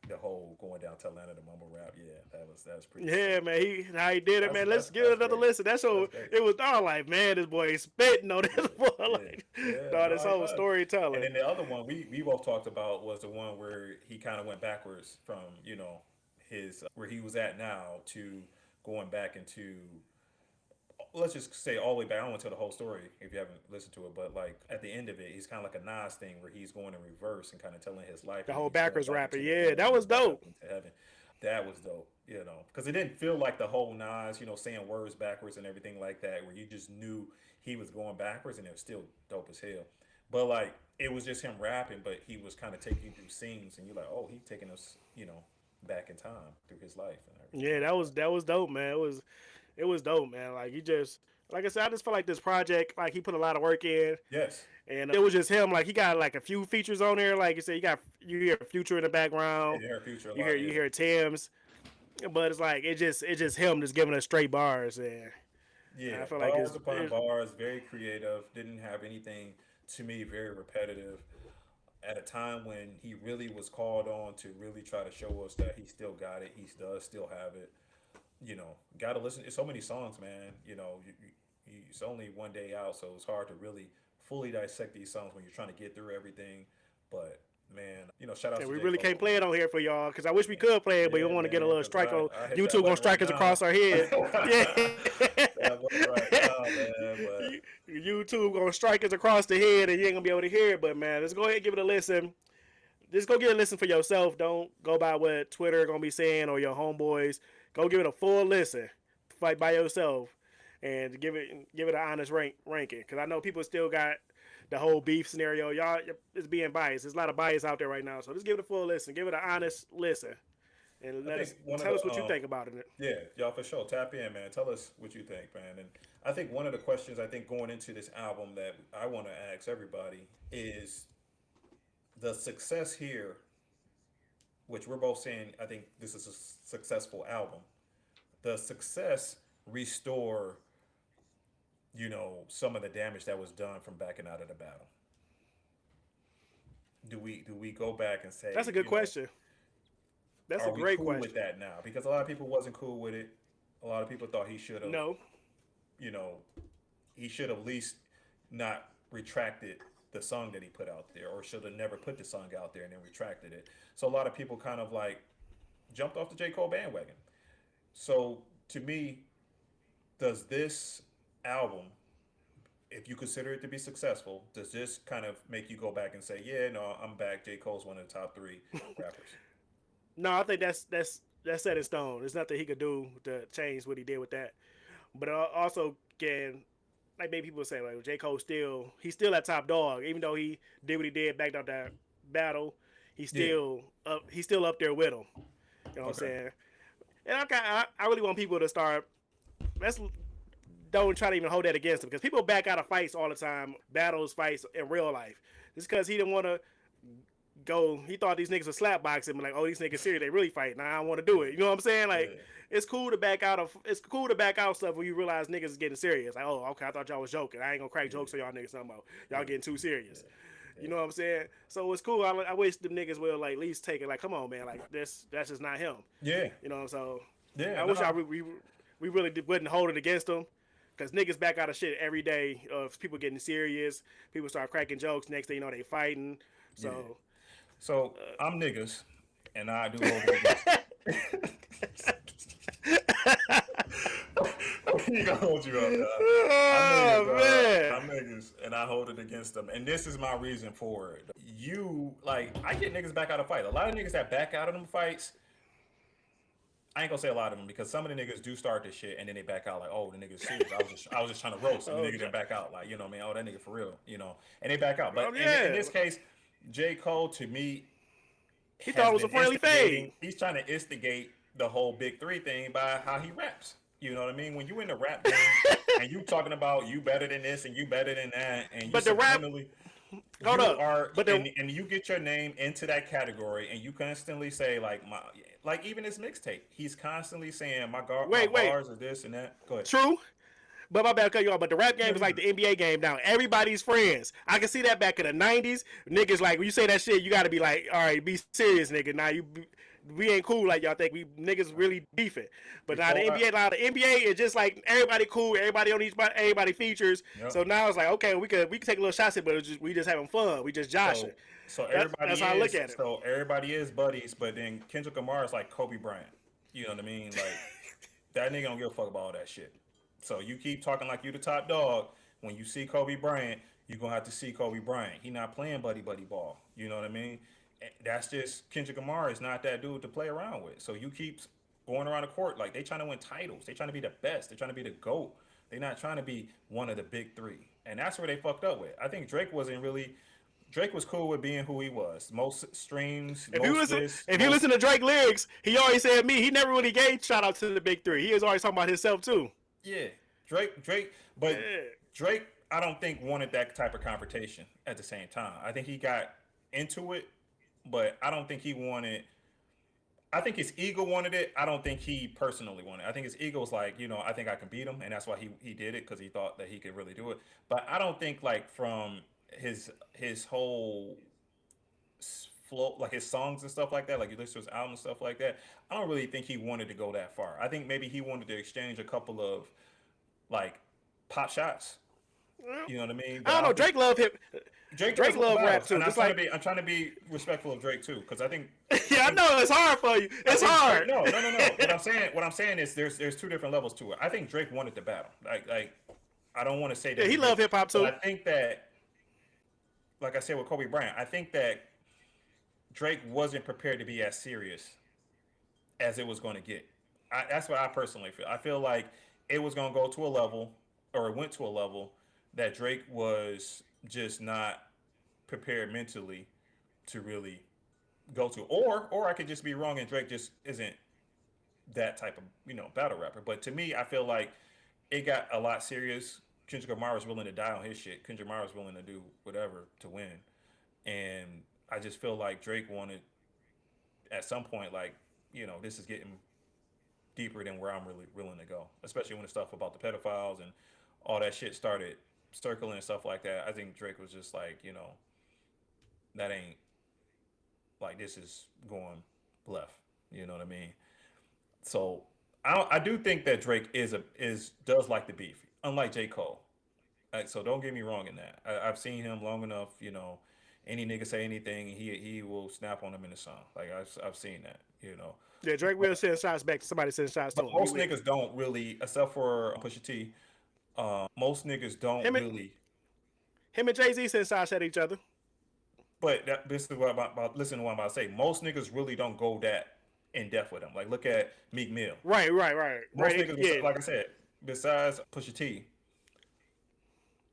the whole going down to Atlanta, the mumble rap. Yeah, that was pretty Yeah, sick. man, how he did it, That's man. that's Let's give it that's another great. listen. That's so That's great. it was. I was like, man, this boy is spitting on Yeah, this boy. yeah, Like, yeah. no, No, this he whole was. And storytelling. then the other one we both talked about was the one where he kind of went backwards from his where he was at now to going back into let's just say all the way back. I don't want to tell the whole story if you haven't listened to it, but like at the end of it, he's kind of like a Nas thing where he's going in reverse and kind of telling his life, The and then whole he's going backwards back rapper. into the Yeah, game that and was then back up dope. into heaven. That was dope, because it didn't feel like the whole Nas, saying words backwards and everything like that, where you just knew he was going backwards and it was still dope as hell. But like it was just him rapping, but he was kind of taking you through scenes, and you're like, oh, he's taking us, back in time through his life and everything Yeah, like that. that was dope, man. It was dope, man. Like he just, like I said, I just feel like this project, like he put a lot of work in, Yes. and it was just him. Like he got like a few features on there. Like you said, you hear Future in the background, In her future a you lot, hear yeah. you hear Tim's, but it's like it's just him just giving us straight bars, and Yeah, I feel like bars upon bars, very creative. Didn't have anything to me very repetitive. At a time when he really was called on to really try to show us that he still got it, he does still have it. Got to listen. It's so many songs, man. It's only one day out, so it's hard to really fully dissect these songs when you're trying to get through everything. But man, shout outs and to we J really Cole, can't play man. it on here for y'all because I wish we could play it, but you Yeah, don't want to get a man, little because strike on I hit that YouTube gonna button strike right us now. across our head. Yeah. That button right now, man. But YouTube gonna strike us across the head, and you ain't gonna be able to hear it. But man, let's go ahead and give it a listen. Just go get a listen for yourself. Don't go by what Twitter gonna be saying or your homeboys. Go give it a full listen, fight by yourself, and give it an honest ranking. Because I know people still got the whole beef scenario. Y'all is being biased. There's a lot of bias out there right now. So just give it a full listen. Give it an honest listen, and I think one of tell the us what you think about it. yeah, y'all for sure. Tap in, man. Tell us what you think, man. And I think one of the questions I think going into this album that I want to ask everybody is the success here, which we're both saying I think this is a successful album. The success restore, some of the damage that was done from backing out of the battle. Do we go back and That's say, a good question. That's a are we great cool with question. that now? Because a lot of people wasn't cool with it. A lot of people thought No, you know, he should have at least not retracted the song that he put out there, or should have never put the song out there and then retracted it. So a lot of people kind of like jumped off the J. Cole bandwagon. So to me, does this album, if you consider it to be successful, does this kind of make you go back and say, yeah, no, I'm back. J. Cole's one of the top three rappers? no, I think that's set in stone. There's nothing he could do to change what he did with that. But also can, like maybe people say like J. Cole he's still that top dog, even though he did what he did, backed out that battle. Yeah. He's still up there with him. You know what I'm Okay. saying? And I really want people to start. Let's don't try to even hold that against him because people back out of fights all the time, battles, fights in real life. Just because he didn't want to go, he thought these niggas would slap box him, like, oh, these niggas serious, they really fight. Now I don't want to do it. You know what I'm saying? Like, it's cool to back out of stuff when you realize niggas is getting serious. Like, oh, okay, I thought y'all was joking. I ain't gonna crack jokes on y'all niggas no more. Y'all getting too serious. You know what I'm saying? So it's cool. I wish them niggas will like at least take it. Like, come on, man. Like that's just not him. Yeah. You know. So yeah. I wish we really wouldn't hold it against them. Because niggas back out of shit every day of people getting serious. People start cracking jokes. Next thing you know, they fighting. So, yeah. So I'm niggas, and I do hold it against. He gonna hold you up, dog. I'm niggas, and I hold it against them. And this is my reason for it. I get niggas back out of fights. A lot of niggas that back out of them fights, I ain't gonna say a lot of them because some of the niggas do start this shit and then they back out like, oh, the nigga's serious. I was just trying to roast. And the niggas then back out like, you know what I mean? Oh, that nigga for real, you know? And they back out. But in this case, J. Cole, to me, he thought it was a friendly fade. He's trying to instigate the whole Big Three thing by how he raps. You know what I mean? When you in the rap game and you talking about you better than this and you better than that, and you and you get your name into that category, and you constantly say like even his mixtape, he's constantly saying my bars are this and that. Go ahead. True. But my bad, cut you off. But the rap game is like the NBA game now. Everybody's friends. I can see that back in the 90s. Niggas like when you say that shit, you got to be like, all right, be serious, nigga. Now we ain't cool like y'all think. We niggas really beefing. But now the NBA is just like everybody cool. Everybody on everybody features. Yep. So now it's like, okay, we can take a little shots at, but we just having fun. We just joshing. So that's how I look at it. So everybody is buddies, but then Kendrick Lamar is like Kobe Bryant. You know what I mean? Like that nigga don't give a fuck about all that shit. So you keep talking like you the top dog. When you see Kobe Bryant, you're going to have to see Kobe Bryant. He not playing buddy ball. You know what I mean? That's just Kendrick Lamar is not that dude to play around with. So you keep going around the court like they trying to win titles. They trying to be the best. They trying to be the GOAT. They're not trying to be one of the big three. And that's where they fucked up with. I think Drake was cool with being who he was. Most streams. If you listen to Drake lyrics, he always said me. He never really gave shout out to the big three. He was always talking about himself too. Yeah, Drake, I don't think wanted that type of confrontation at the same time. I think he got into it, but I don't think he wanted. I think his ego wanted it. I don't think he personally wanted it. I think his ego was like, you know, I think I can beat him, and that's why he did it because he thought that he could really do it. But I don't think like from his whole flow, like his songs and stuff like that, like you listen to his album and stuff like that, I don't really think he wanted to go that far. I think maybe he wanted to exchange a couple of like pop shots. You know what I mean? But I don't know. Drake love him. Drake love rap too. I'm trying to be respectful of Drake too, because I think. Yeah, I know it's hard for you. It's hard. No. What I'm saying is there's two different levels to it. I think Drake wanted the battle. Like I don't want to say that. Yeah, he loved hip hop too. I think that, like I said with Kobe Bryant, I think that Drake wasn't prepared to be as serious as it was going to get. That's what I personally feel. I feel like it was going to go to a level, or it went to a level that Drake was just not prepared mentally to really go to. Or I could just be wrong and Drake just isn't that type of, you know, battle rapper. But to me, I feel like it got a lot serious. Kendrick Lamar was willing to die on his shit. Kendrick Lamar was willing to do whatever to win. And I just feel like Drake wanted, at some point, like, you know, this is getting deeper than where I'm really willing to go. Especially when the stuff about the pedophiles and all that shit started circling and stuff like that. I think Drake was just like, you know, that ain't, like, this is going left. You know what I mean? So I do think that Drake does like the beef, unlike J. Cole. So don't get me wrong in that. I've seen him long enough, you know, any nigga say anything, he will snap on him in the song. Like I've seen that, you know. Yeah, Drake will send shots back to somebody sending shots to him. Most niggas don't really, except for Pusha T. Most niggas don't really. Him and Jay-Z send shots at each other. But this is what I'm about. Listen to what I'm about to say. Most niggas really don't go that in depth with him. Like look at Meek Mill. Right. Most niggas, like I said, besides Pusha T,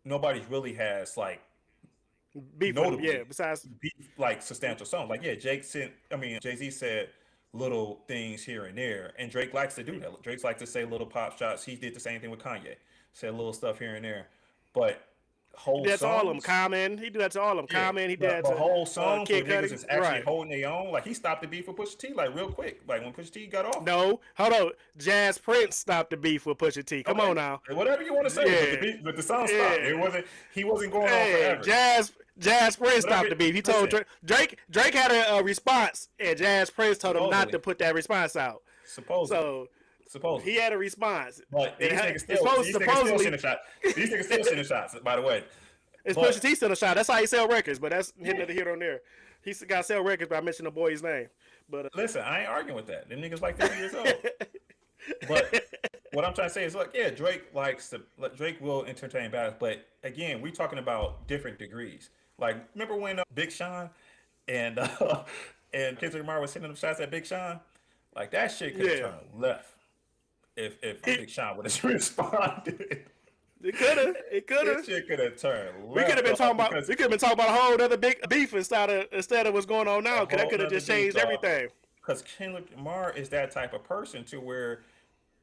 nobody really has like beef. Notably, besides beef, like substantial songs. Like Jay-Z said little things here and there. And Drake likes to do that. Drake's like to say little pop shots. He did the same thing with Kanye. Said little stuff here and there. But He whole did that to all of them. songs, Common. He did that to all of them. yeah. Common. He did that But to whole songs where Kid niggas Cudi. is actually Right. holding their own. Like he stopped the beef with Pusha T like real quick. Like when Pusha T got off. No, hold on. Jazz Prince stopped the beef with Pusha T. Come Okay. on now. Whatever you want to say, Yeah. but the song stopped. Yeah. It wasn't. He wasn't going on Hey, forever. Jazz Prince Whatever- stopped the beef. He told listen. Drake had a response, and Jazz Prince told him not Supposedly. to put that response out. Supposedly. So he had a response. But these niggas still supposedly sending shots. These niggas still sending shots, by the way. it's But- Pusha T still a shot. That's how he sell records, but that's hitting the hit on there. He's got to sell records by mentioning the boy's name. But Listen, I ain't arguing with that. Them niggas like 30 years old. But what I'm trying to say is, look, yeah, Drake will entertain battles, but again, we talking about different degrees. Like, remember when Big Sean and and Kendrick Lamar was sending them shots at Big Sean? Like that shit could have Yeah. turned left if Big Sean would have responded. it could have. It could That have. shit could have turned left. We could have been talking about. because- We could have been talking about a whole other big beef instead of what's going on now. Because that whole could have just nother beef, changed dog. everything. Because Kendrick Lamar is that type of person to where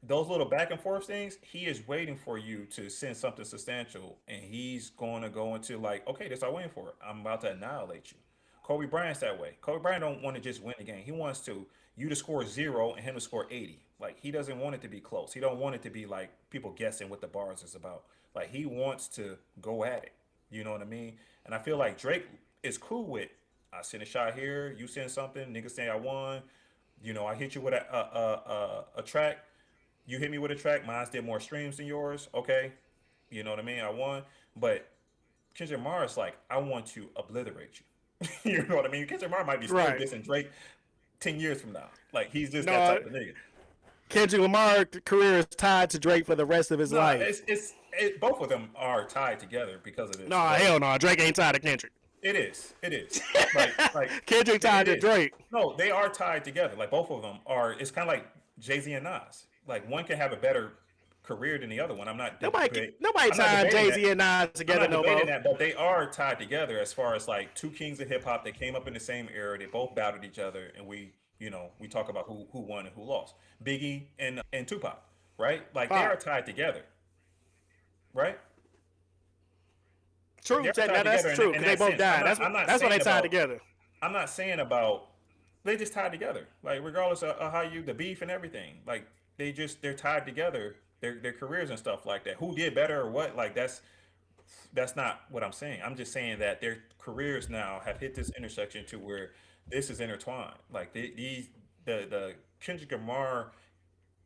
those little back and forth things, he is waiting for you to send something substantial, and he's going to go into like, okay, this I'm waiting for. I'm about to annihilate you. Kobe Bryant's that way. Kobe Bryant don't want to just win the game. He wants you to score 0 and him to score 80. Like he doesn't want it to be close. He don't want it to be like people guessing what the bars is about. Like he wants to go at it. You know what I mean? And I feel like Drake is cool with I send a shot here, you send something, niggas say I won. You know, I hit you with a track. You hit me with a track. Mine did more streams than yours. Okay, you know what I mean. I won. But Kendrick Lamar is like, I want to obliterate you. You know what I mean? Kendrick Lamar might be still Right. dissing Drake 10 years from now. Like he's just No, that type of nigga. Kendrick Lamar's career is tied to Drake for the rest of his No, life. both of them are tied together because of this. No, Like, hell no. Drake ain't tied to Kendrick. It is. Like Kendrick tied it to is. Drake. No, they are tied together. Like both of them are. It's kind of like Jay-Z and Nas. Like one can have a better career than the other one. I'm not Nobody I'm not tied debating Jay-Z that. and Nas I'm together not no debating more. that, but they are tied together as far as like two kings of hip hop. They came up in the same era. They both battled each other, and we talk about who won and who lost. Biggie and Tupac, right? Like they Right. are tied together, right? True. They're That's tied together true. in Because they that both sense. died. I'm not That's why they saying tied about- together. I'm not saying about they just tied together. Like regardless of how the beef and everything. Like they're tied together. Their careers and stuff like that. Who did better or what? Like that's not what I'm saying. I'm just saying that their careers now have hit this intersection to where this is intertwined. Like the Kendrick Lamar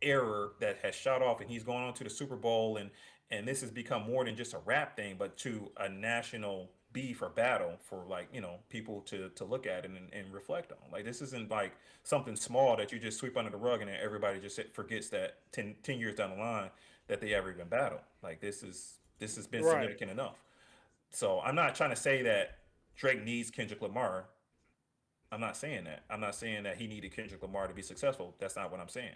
era that has shot off and he's going on to the Super Bowl and this has become more than just a rap thing, but to a national beef or battle for like, people to look at and reflect on. Like this isn't like something small that you just sweep under the rug and then everybody just forgets that 10 years down the line that they ever even battled. Like this has been Right. significant enough. So I'm not trying to say that Drake needs Kendrick Lamar. I'm not saying that. I'm not saying that he needed Kendrick Lamar to be successful. That's not what I'm saying.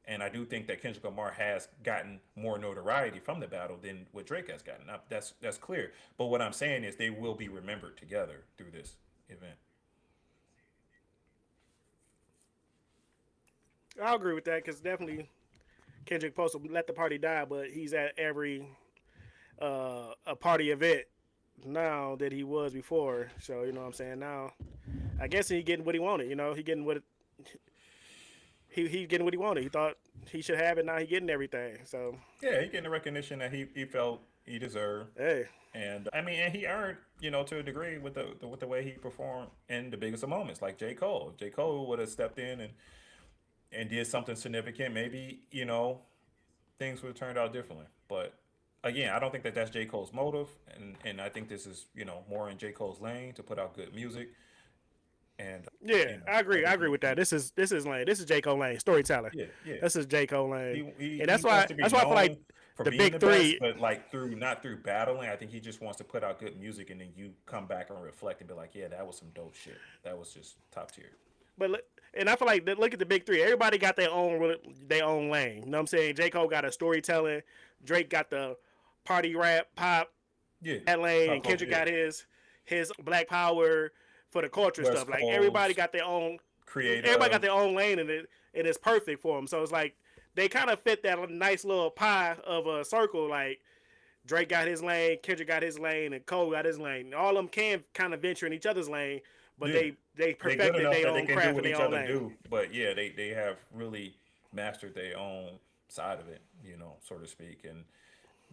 And I do think that Kendrick Lamar has gotten more notoriety from the battle than what Drake has gotten. Now, that's clear. But what I'm saying is they will be remembered together through this event. I'll agree with that because definitely Kendrick supposed to let the party die, but he's at every a party event now that he was before. So you know what I'm saying. Now, I guess he getting what he wanted. He getting what he getting what he wanted. He thought he should have it. Now he getting everything. So Yeah, he getting the recognition that he felt he deserved. hey, And I mean, and he earned, to a degree with the way he performed in the biggest of moments, like J. Cole. J. Cole would have stepped in and did something significant. Maybe, things would have turned out differently. But again, I don't think that that's J. Cole's motive. And I think this is, more in J. Cole's lane to put out good music. And yeah, I agree with that. This is Lane. This is J. Cole Lane, storyteller. yeah. This is J. Cole Lane, and that's he why wants to be I feel like known for the being big the three. best, but like not through battling. I think he just wants to put out good music, and then you come back and reflect and be like, yeah, that was some dope shit. That was just top tier. And I feel like look at the big three. Everybody got their own lane. You know what I'm saying? J. Cole got a storytelling. Drake got the party rap pop. Yeah, That lane. Pop And Kendrick culture, got his Black Power for the culture West stuff. Like Coast. everybody got their own create. Everybody got their own lane, and it's perfect for them. So it's like they kind of fit that nice little pie of a circle. Like Drake got his lane, Kendrick got his lane, and Cole got his lane. All of them can kind of venture in each other's lane, but they perfected their own craft in their own lane. But yeah, they have really mastered their own side of it, so to speak. And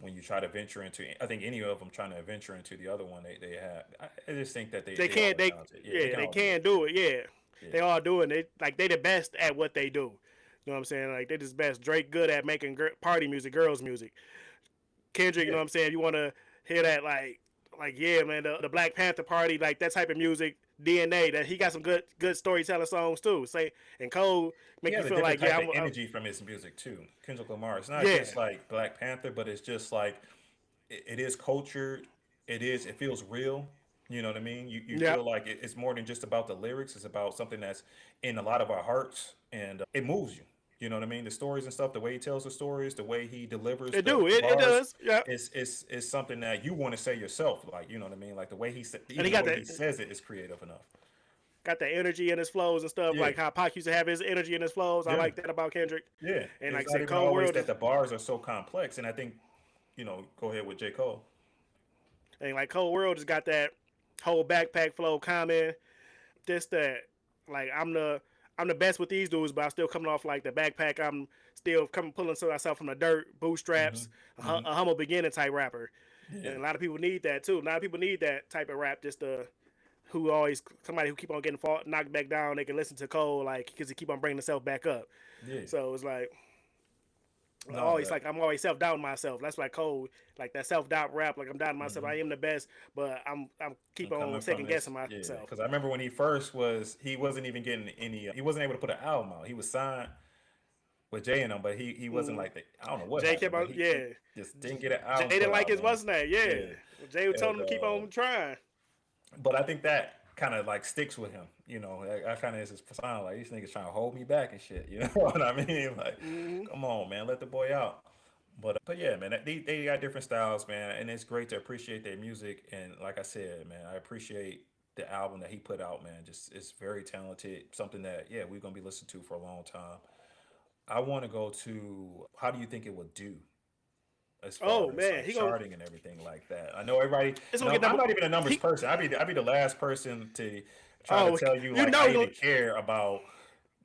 when you try to venture into, I think any of them trying to venture into the other one, they have. I just think that they can do it. Yeah, they all do it. They the best at what they do. You know what I'm saying? Like they just best. Drake good at making party music, girls music. Kendrick, you know what I'm saying? You want to hear that like yeah, man, the Black Panther Party, like that type of music. DNA, that he got some good storytelling songs too. And Cole make you feel like I'm energy from his music too. Kendrick Lamar, it's not just like Black Panther, but it's just like it is culture. It feels real. You know what I mean? You feel like it's more than just about the lyrics. It's about something that's in a lot of our hearts, and it moves you. You know what I mean? The stories and stuff, the way he tells the stories, the way he delivers. It does. Yeah. It's something that you want to say yourself. Like, you know what I mean? Like the way he says it is creative enough. Got the energy in his flows and stuff, like how Pac used to have his energy in his flows. I like that about Kendrick. Yeah. And like I said, Cold World that the bars are so complex. And I think, go ahead with J. Cole. And like Cold World just got that whole backpack flow comment. Just that, like, I'm the best with these dudes, but I'm still coming off like the backpack. I'm still pulling myself from the dirt, bootstraps, a humble beginning type rapper. Yeah. And a lot of people need that too. A lot of people need that type of rap, just somebody who keep on getting knocked back down. They can listen to Cole, like, because he keep on bringing himself back up. Yeah. So it's like, I'm always self-doubting myself. That's like Cole, like that self-doubt rap. Like I'm doubting myself. I am the best, but I'm keep on second guessing myself. Because I remember when he first he wasn't even getting any. He wasn't able to put an album out. He was signed with Jay and them, but he wasn't like I don't know what. Jay kept on, he just didn't get an album. Jay didn't like his what's name. Yeah. Jay was telling him to keep on trying. But I think that kind of like sticks with him, I kind of is his persona, like these niggas trying to hold me back and shit, you know what I mean? Like, come on, man, let the boy out. But yeah, man, they got different styles, man, and it's great to appreciate their music. And like I said, man, I appreciate the album that he put out, man. Just it's very talented, something that we're gonna be listening to for a long time. I want to go to how do you think it would do? As far as like charting and everything like that. I know everybody. I'm not even a numbers person. I'd be the last person to try to tell you like I even care about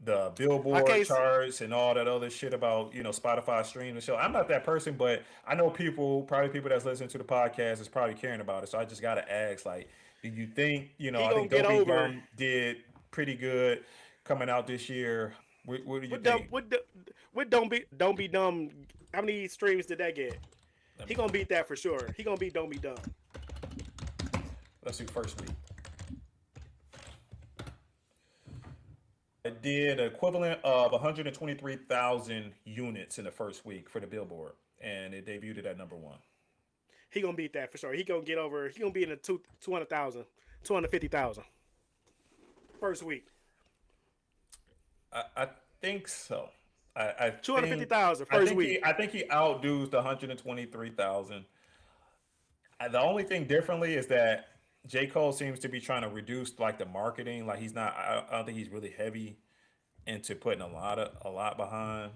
the Billboard charts and all that other shit about Spotify stream and show. I'm not that person, but I know people that's listening to the podcast is probably caring about it. So I just gotta ask, like, do you think I think Don't Be Dumb did pretty good coming out this year? What do you think? What Don't Be Dumb? How many streams did that get? He gonna beat that for sure. He gonna beat Don't Be Dumb. Let's do first week. It did an equivalent of 123,000 units in the first week for the Billboard, and it debuted at number 1. He gonna beat that for sure. He gonna be in the 200,000, 250,000 first week. I think so. 250,000 first week. I think he outdoes the 123,000. The only thing differently is that J. Cole seems to be trying to reduce like the marketing. Like he's not. I don't think he's really heavy into putting a lot behind.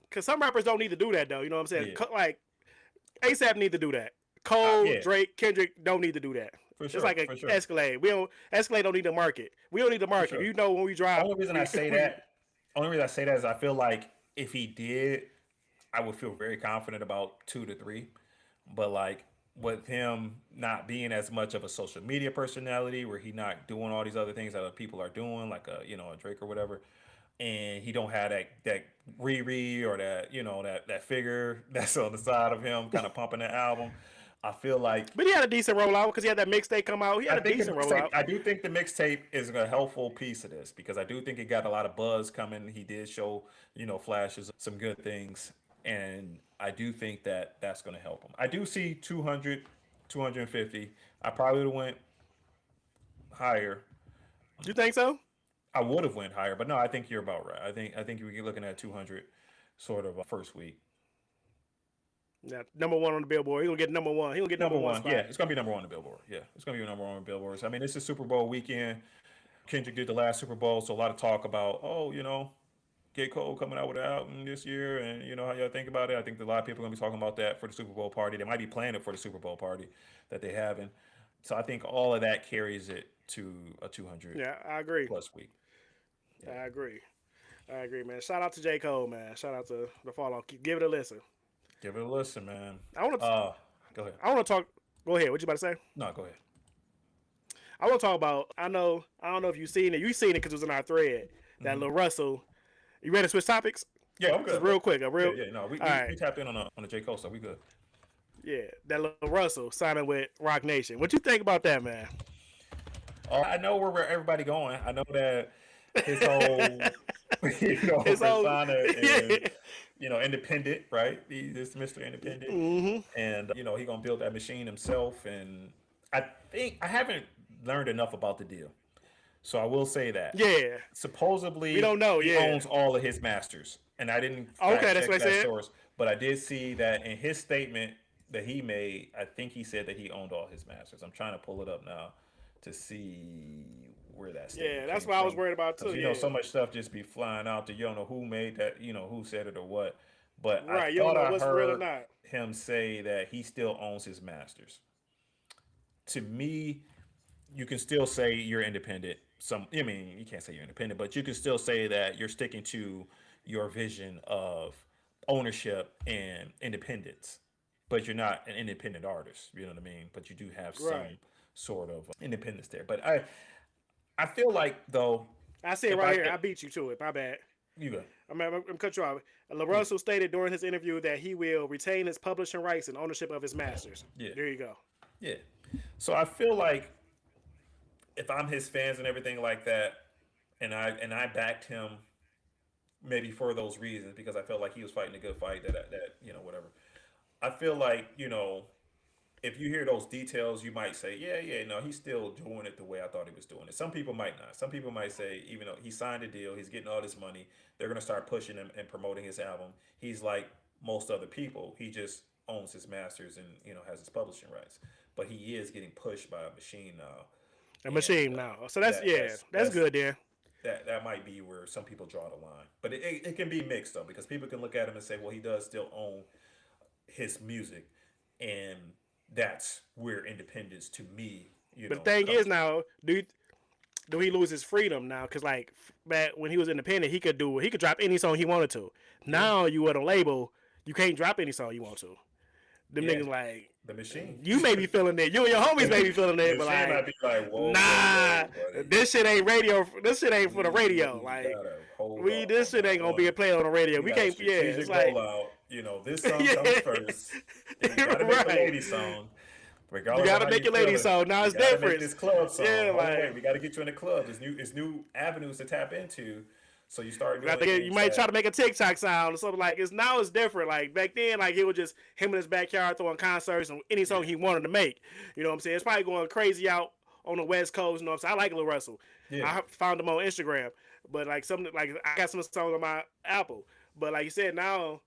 Because some rappers don't need to do that though. You know what I'm saying? Yeah. Like ASAP need to do that. Cole, Drake, Kendrick don't need to do that. For sure, it's like a Escalade. Escalade don't need to market. We don't need to market. Sure. When we drive. The only reason I say that is I feel like if he did, I would feel very confident about 2 to 3. But like with him not being as much of a social media personality, where he not doing all these other things that other people are doing, like a Drake or whatever, and he don't have that Riri or that figure that's on the side of him kind of pumping the album. I feel like, but he had a decent rollout because he had that mixtape come out. He had a decent rollout. I do think the mixtape is a helpful piece of this because I do think it got a lot of buzz coming. He did show, flashes of some good things, and I do think that that's going to help him. I do see 200, 250. I probably would have went higher. You think so? I would have went higher, but no, I think you're about right. I think we're looking at 200 sort of first week. Yeah, number 1 on the Billboard. He's gonna get number 1. He's gonna get number 1 spot. Yeah, it's gonna be number 1 on the Billboard. Yeah, it's gonna be number 1 on the Billboards. I mean, it's a Super Bowl weekend. Kendrick did the last Super Bowl, so a lot of talk about, oh, J. Cole coming out with an album this year, and how y'all think about it. I think a lot of people are gonna be talking about that for the Super Bowl party. They might be playing it for the Super Bowl party that they having. So I think all of that carries it to a 200 Yeah, I agree. plus week. Yeah. I agree, man. Shout out to J. Cole, man. Shout out to the follow. Give it a listen. Give it a listen, man. I want to. Go ahead. I want to talk. Go ahead. What you about to say? No, go ahead. I want to talk about. I don't know if you've seen it. You seen it because it was in our thread. That Lil Russell. You ready to switch topics? Yeah, I'm good. Just real quick. No, we tapped in on the J. Cole stuff. We good. Yeah, that Lil Russell signing with Roc Nation. What you think about that, man? I know where everybody going. I know that his whole, His whole persona is, independent, right? He's Mr. Independent, and he gonna build that machine himself. And I think I haven't learned enough about the deal, so I will say that. Yeah. Supposedly, we don't know. He Yeah. owns all of his masters, and I didn't. Okay, that's what I said. Source, but I did see that in his statement that he made. I think he said that he owned all his masters. I'm trying to pull it up now to see where that statement. Yeah, that's what I was worried about too. So much stuff just be flying out that you don't know who made that, who said it or what. But right, I you don't thought know I what's real or heard not. him say that he still owns his masters. To me, you can still say you're independent. You can't say you're independent, but you can still say that you're sticking to your vision of ownership and independence. But you're not an independent artist, you know what I mean? But you do have some sort of independence there. But I feel like, though, I see it right here. I beat you to it. My bad. You go. I'm cut you off. Lil Russell stated during his interview that he will retain his publishing rights and ownership of his masters. Yeah. There you go. Yeah. So I feel like if I'm his fans and everything like that, and I backed him maybe for those reasons because I felt like he was fighting a good fight that whatever. I feel like, if you hear those details, you might say, no, he's still doing it the way I thought he was doing it. Some people might not. Some people might say, even though he signed a deal, he's getting all this money, they're going to start pushing him and promoting his album. He's like most other people. He just owns his masters and, has his publishing rights. But he is getting pushed by a machine now. So that's good then. That might be where some people draw the line. But it can be mixed, though, because people can look at him and say, well, he does still own his music. And that's where independence to me, But the thing is now, do he lose his freedom now? Because like back when he was independent, he could drop any song he wanted to. Now you at a label, you can't drop any song you want to. Them niggas like the machine. You may be feeling it. You and your homies may be feeling it, but like, might be like, whoa, this shit ain't radio. This shit ain't for the radio. Like this shit ain't gonna be a play on the radio. We can't. Yeah, it's like out. This song comes first. You gotta make a lady song. You gotta make your lady song. Now it's different. Make this club song. Yeah, wait, we gotta get you in the club. There's new avenues to tap into. So you start. You might try to make a TikTok sound or something like. It's different. Like back then, like it was just him in his backyard throwing concerts and any song he wanted to make. You know what I'm saying? It's probably going crazy out on the West Coast. You know what I'm saying? I like Lil Russell. Yeah. I found him on Instagram, but like I got some songs on my Apple. But like you said, now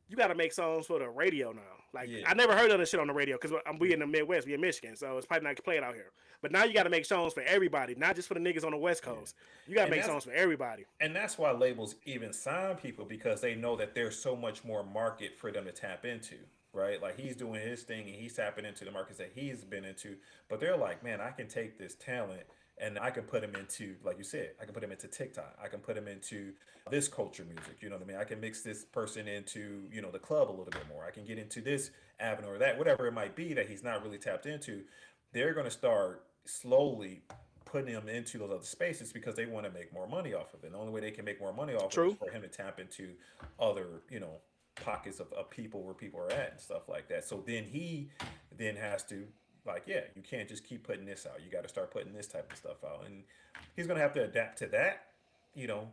you got to make songs for the radio now. Like I never heard of this shit on the radio because we in the Midwest, we in Michigan, so it's probably not played out here. But now you got to make songs for everybody, not just for the niggas on the West Coast. You got to make songs for everybody. And that's why labels even sign people, because they know that there's so much more market for them to tap into, right? Like he's doing his thing and he's tapping into the markets that he's been into. But they're like, man, I can take this talent and I can put him into, like you said, I can put him into TikTok. I can put him into this culture music. You know what I mean? I can mix this person into, the club a little bit more. I can get into this avenue or that, whatever it might be that he's not really tapped into. They're going to start slowly putting him into those other spaces because they want to make more money off of it. The only way they can make more money off of it is for him to tap into other, pockets of people where people are at and stuff like that. So then he then has to, like, you can't just keep putting this out. You got to start putting this type of stuff out. And he's going to have to adapt to that,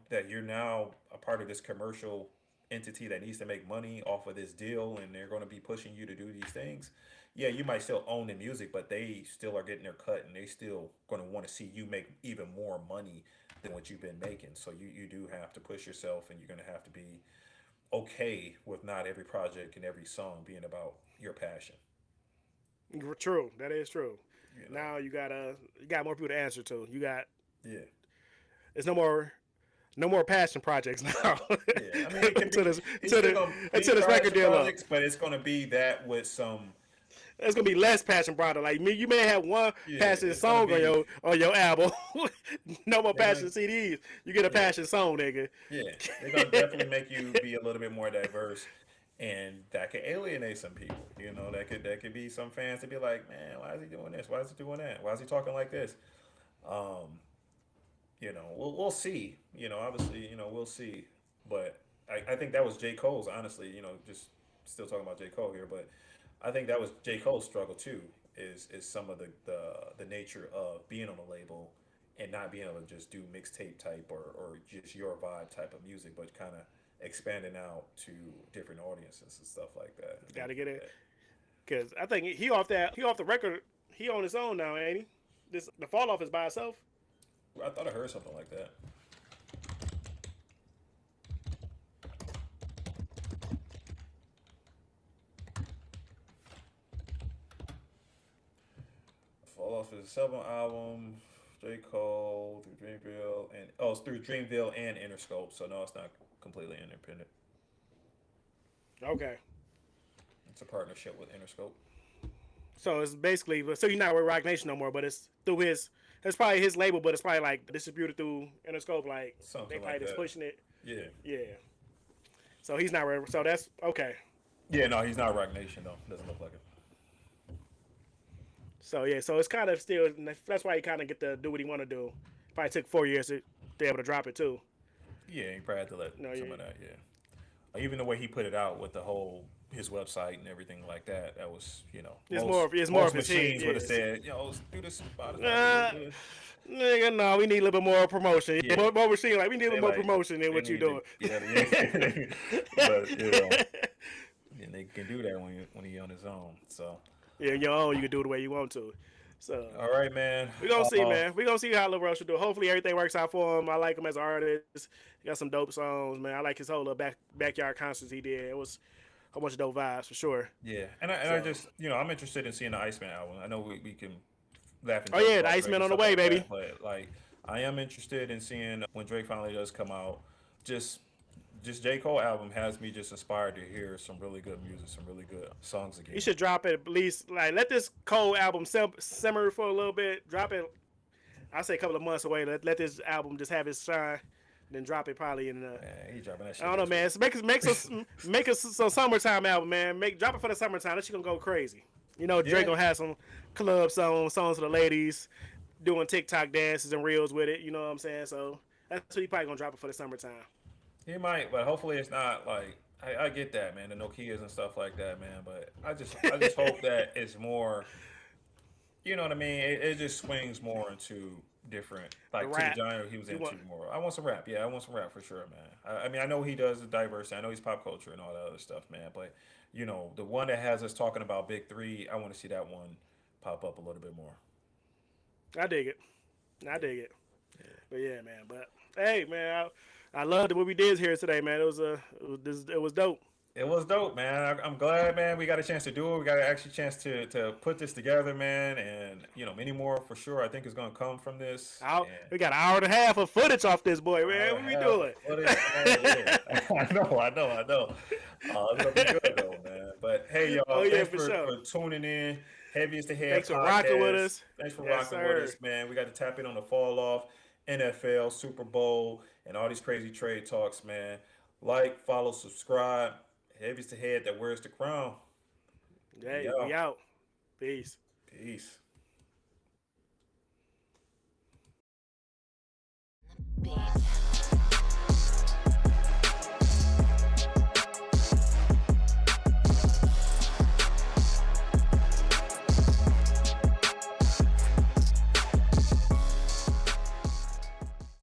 that you're now a part of this commercial entity that needs to make money off of this deal, and they're going to be pushing you to do these things. Yeah, you might still own the music, but they still are getting their cut, and they still going to want to see you make even more money than what you've been making. So you do have to push yourself, and you're going to have to be okay with not every project and every song being about your passion. True, that is true. Now you got more people to answer to. You got Yeah. There's no more passion projects now. Yeah. I mean, it can be, until this it's still gonna be record passion deal up. projects, but it's gonna be that with some. There's gonna be less passion project. Like me, you may have one Yeah, passion it's gonna song be. on your album. No more They're passion gonna, CDs. You get a yeah, passion song, nigga. yeah. They're gonna definitely make you be a little bit more diverse, and that could alienate some people. You know, that could be some fans to be like, man, why is he doing this? Why is he doing that? Why is he talking like this? Um, we'll see. Obviously, we'll see. But I think that was J. Cole's, honestly, just still talking about J. Cole here, but I think that was J. Cole's struggle too, is some of the nature of being on a label and not being able to just do mixtape type or just your vibe type of music, but kind of expanding out to different audiences and stuff like that. Got to get it. Because I think he off the record, he on his own now, ain't he? The fall off is by itself. I thought I heard something like that. Fall off is a 7 album. J. Cole through Dreamville it's through Dreamville and Interscope, so no, it's not completely independent. Okay. It's a partnership with Interscope. So it's basically, so you're not with Roc Nation no more, but it's through it's probably his label, but it's probably like distributed through Interscope, like Something they probably like just that. pushing it. Yeah. Yeah. So he's not, so that's okay. Yeah, no, he's not Roc Nation though. Doesn't look like it. So yeah, so it's kind of still, that's why he kind of get to do what he want to do. Probably took 4 years to be able to drop it too. Yeah, he probably had to let some of that. Yeah. Even the way he put it out with the whole his website and everything like that, that was it's more of his machines head, would have said, let's do this. Nigga, no, we need a little bit more promotion. Yeah. More machine, like we need a little more promotion than what you doing. Yeah. But and they can do that when he on his own. So yeah, your own, you can do it the way you want to. So all right, man. We gonna see, man. We gonna see how Lil Russell do. Hopefully everything works out for him. I like him as an artist. He got some dope songs, man. I like his whole little backyard concerts he did. It was a bunch of dope vibes for sure. Yeah, I just I'm interested in seeing the Iceman album. I know we can laugh. And the Iceman on the way, baby. But like, I am interested in seeing when Drake finally does come out. Just J. Cole album has me just inspired to hear some really good music, some really good songs again. You should drop it at least, like, let this Cole album simmer for a little bit. Drop it, I say a couple of months away. Let this album just have its shine. Then drop it probably in the. He dropping that shit. I don't know, man. So make us some summertime album, man. Drop it for the summertime. That shit gonna go crazy. Drake gonna have some club songs for the ladies, doing TikTok dances and reels with it. You know what I'm saying? So that's what he probably gonna drop it for the summertime. He might, but hopefully it's not like I get that, man. The Nokias and stuff like that, man. But I just hope that it's more. You know what I mean? It just swings more into different, like to the genre he was into more. I want some rap. Yeah, I want some rap for sure, man. I mean, I know he does the diversity. I know he's pop culture and all that other stuff, man. But the one that has us talking about Big Three, I want to see that one pop up a little bit more. I dig it. Yeah. But yeah, man. But hey, man, I loved what we did here today, man. It was dope. It was dope, man. I'm glad, man. We got a chance to do it. We got actually a chance to put this together, man. And many more for sure. I think is gonna come from this. We got an hour and a half of footage off this boy, man. What we doing? I know. It's gonna be good though, man. But hey, y'all, thanks for tuning in. Heaviest to Head. Thanks for rocking with us. Thanks for rocking with us, man. We got to tap in on the fall off, NFL, Super Bowl, and all these crazy trade talks, man. Like, follow, subscribe. Heaviest to Head that wears the crown. Hey, we out. Peace. Peace.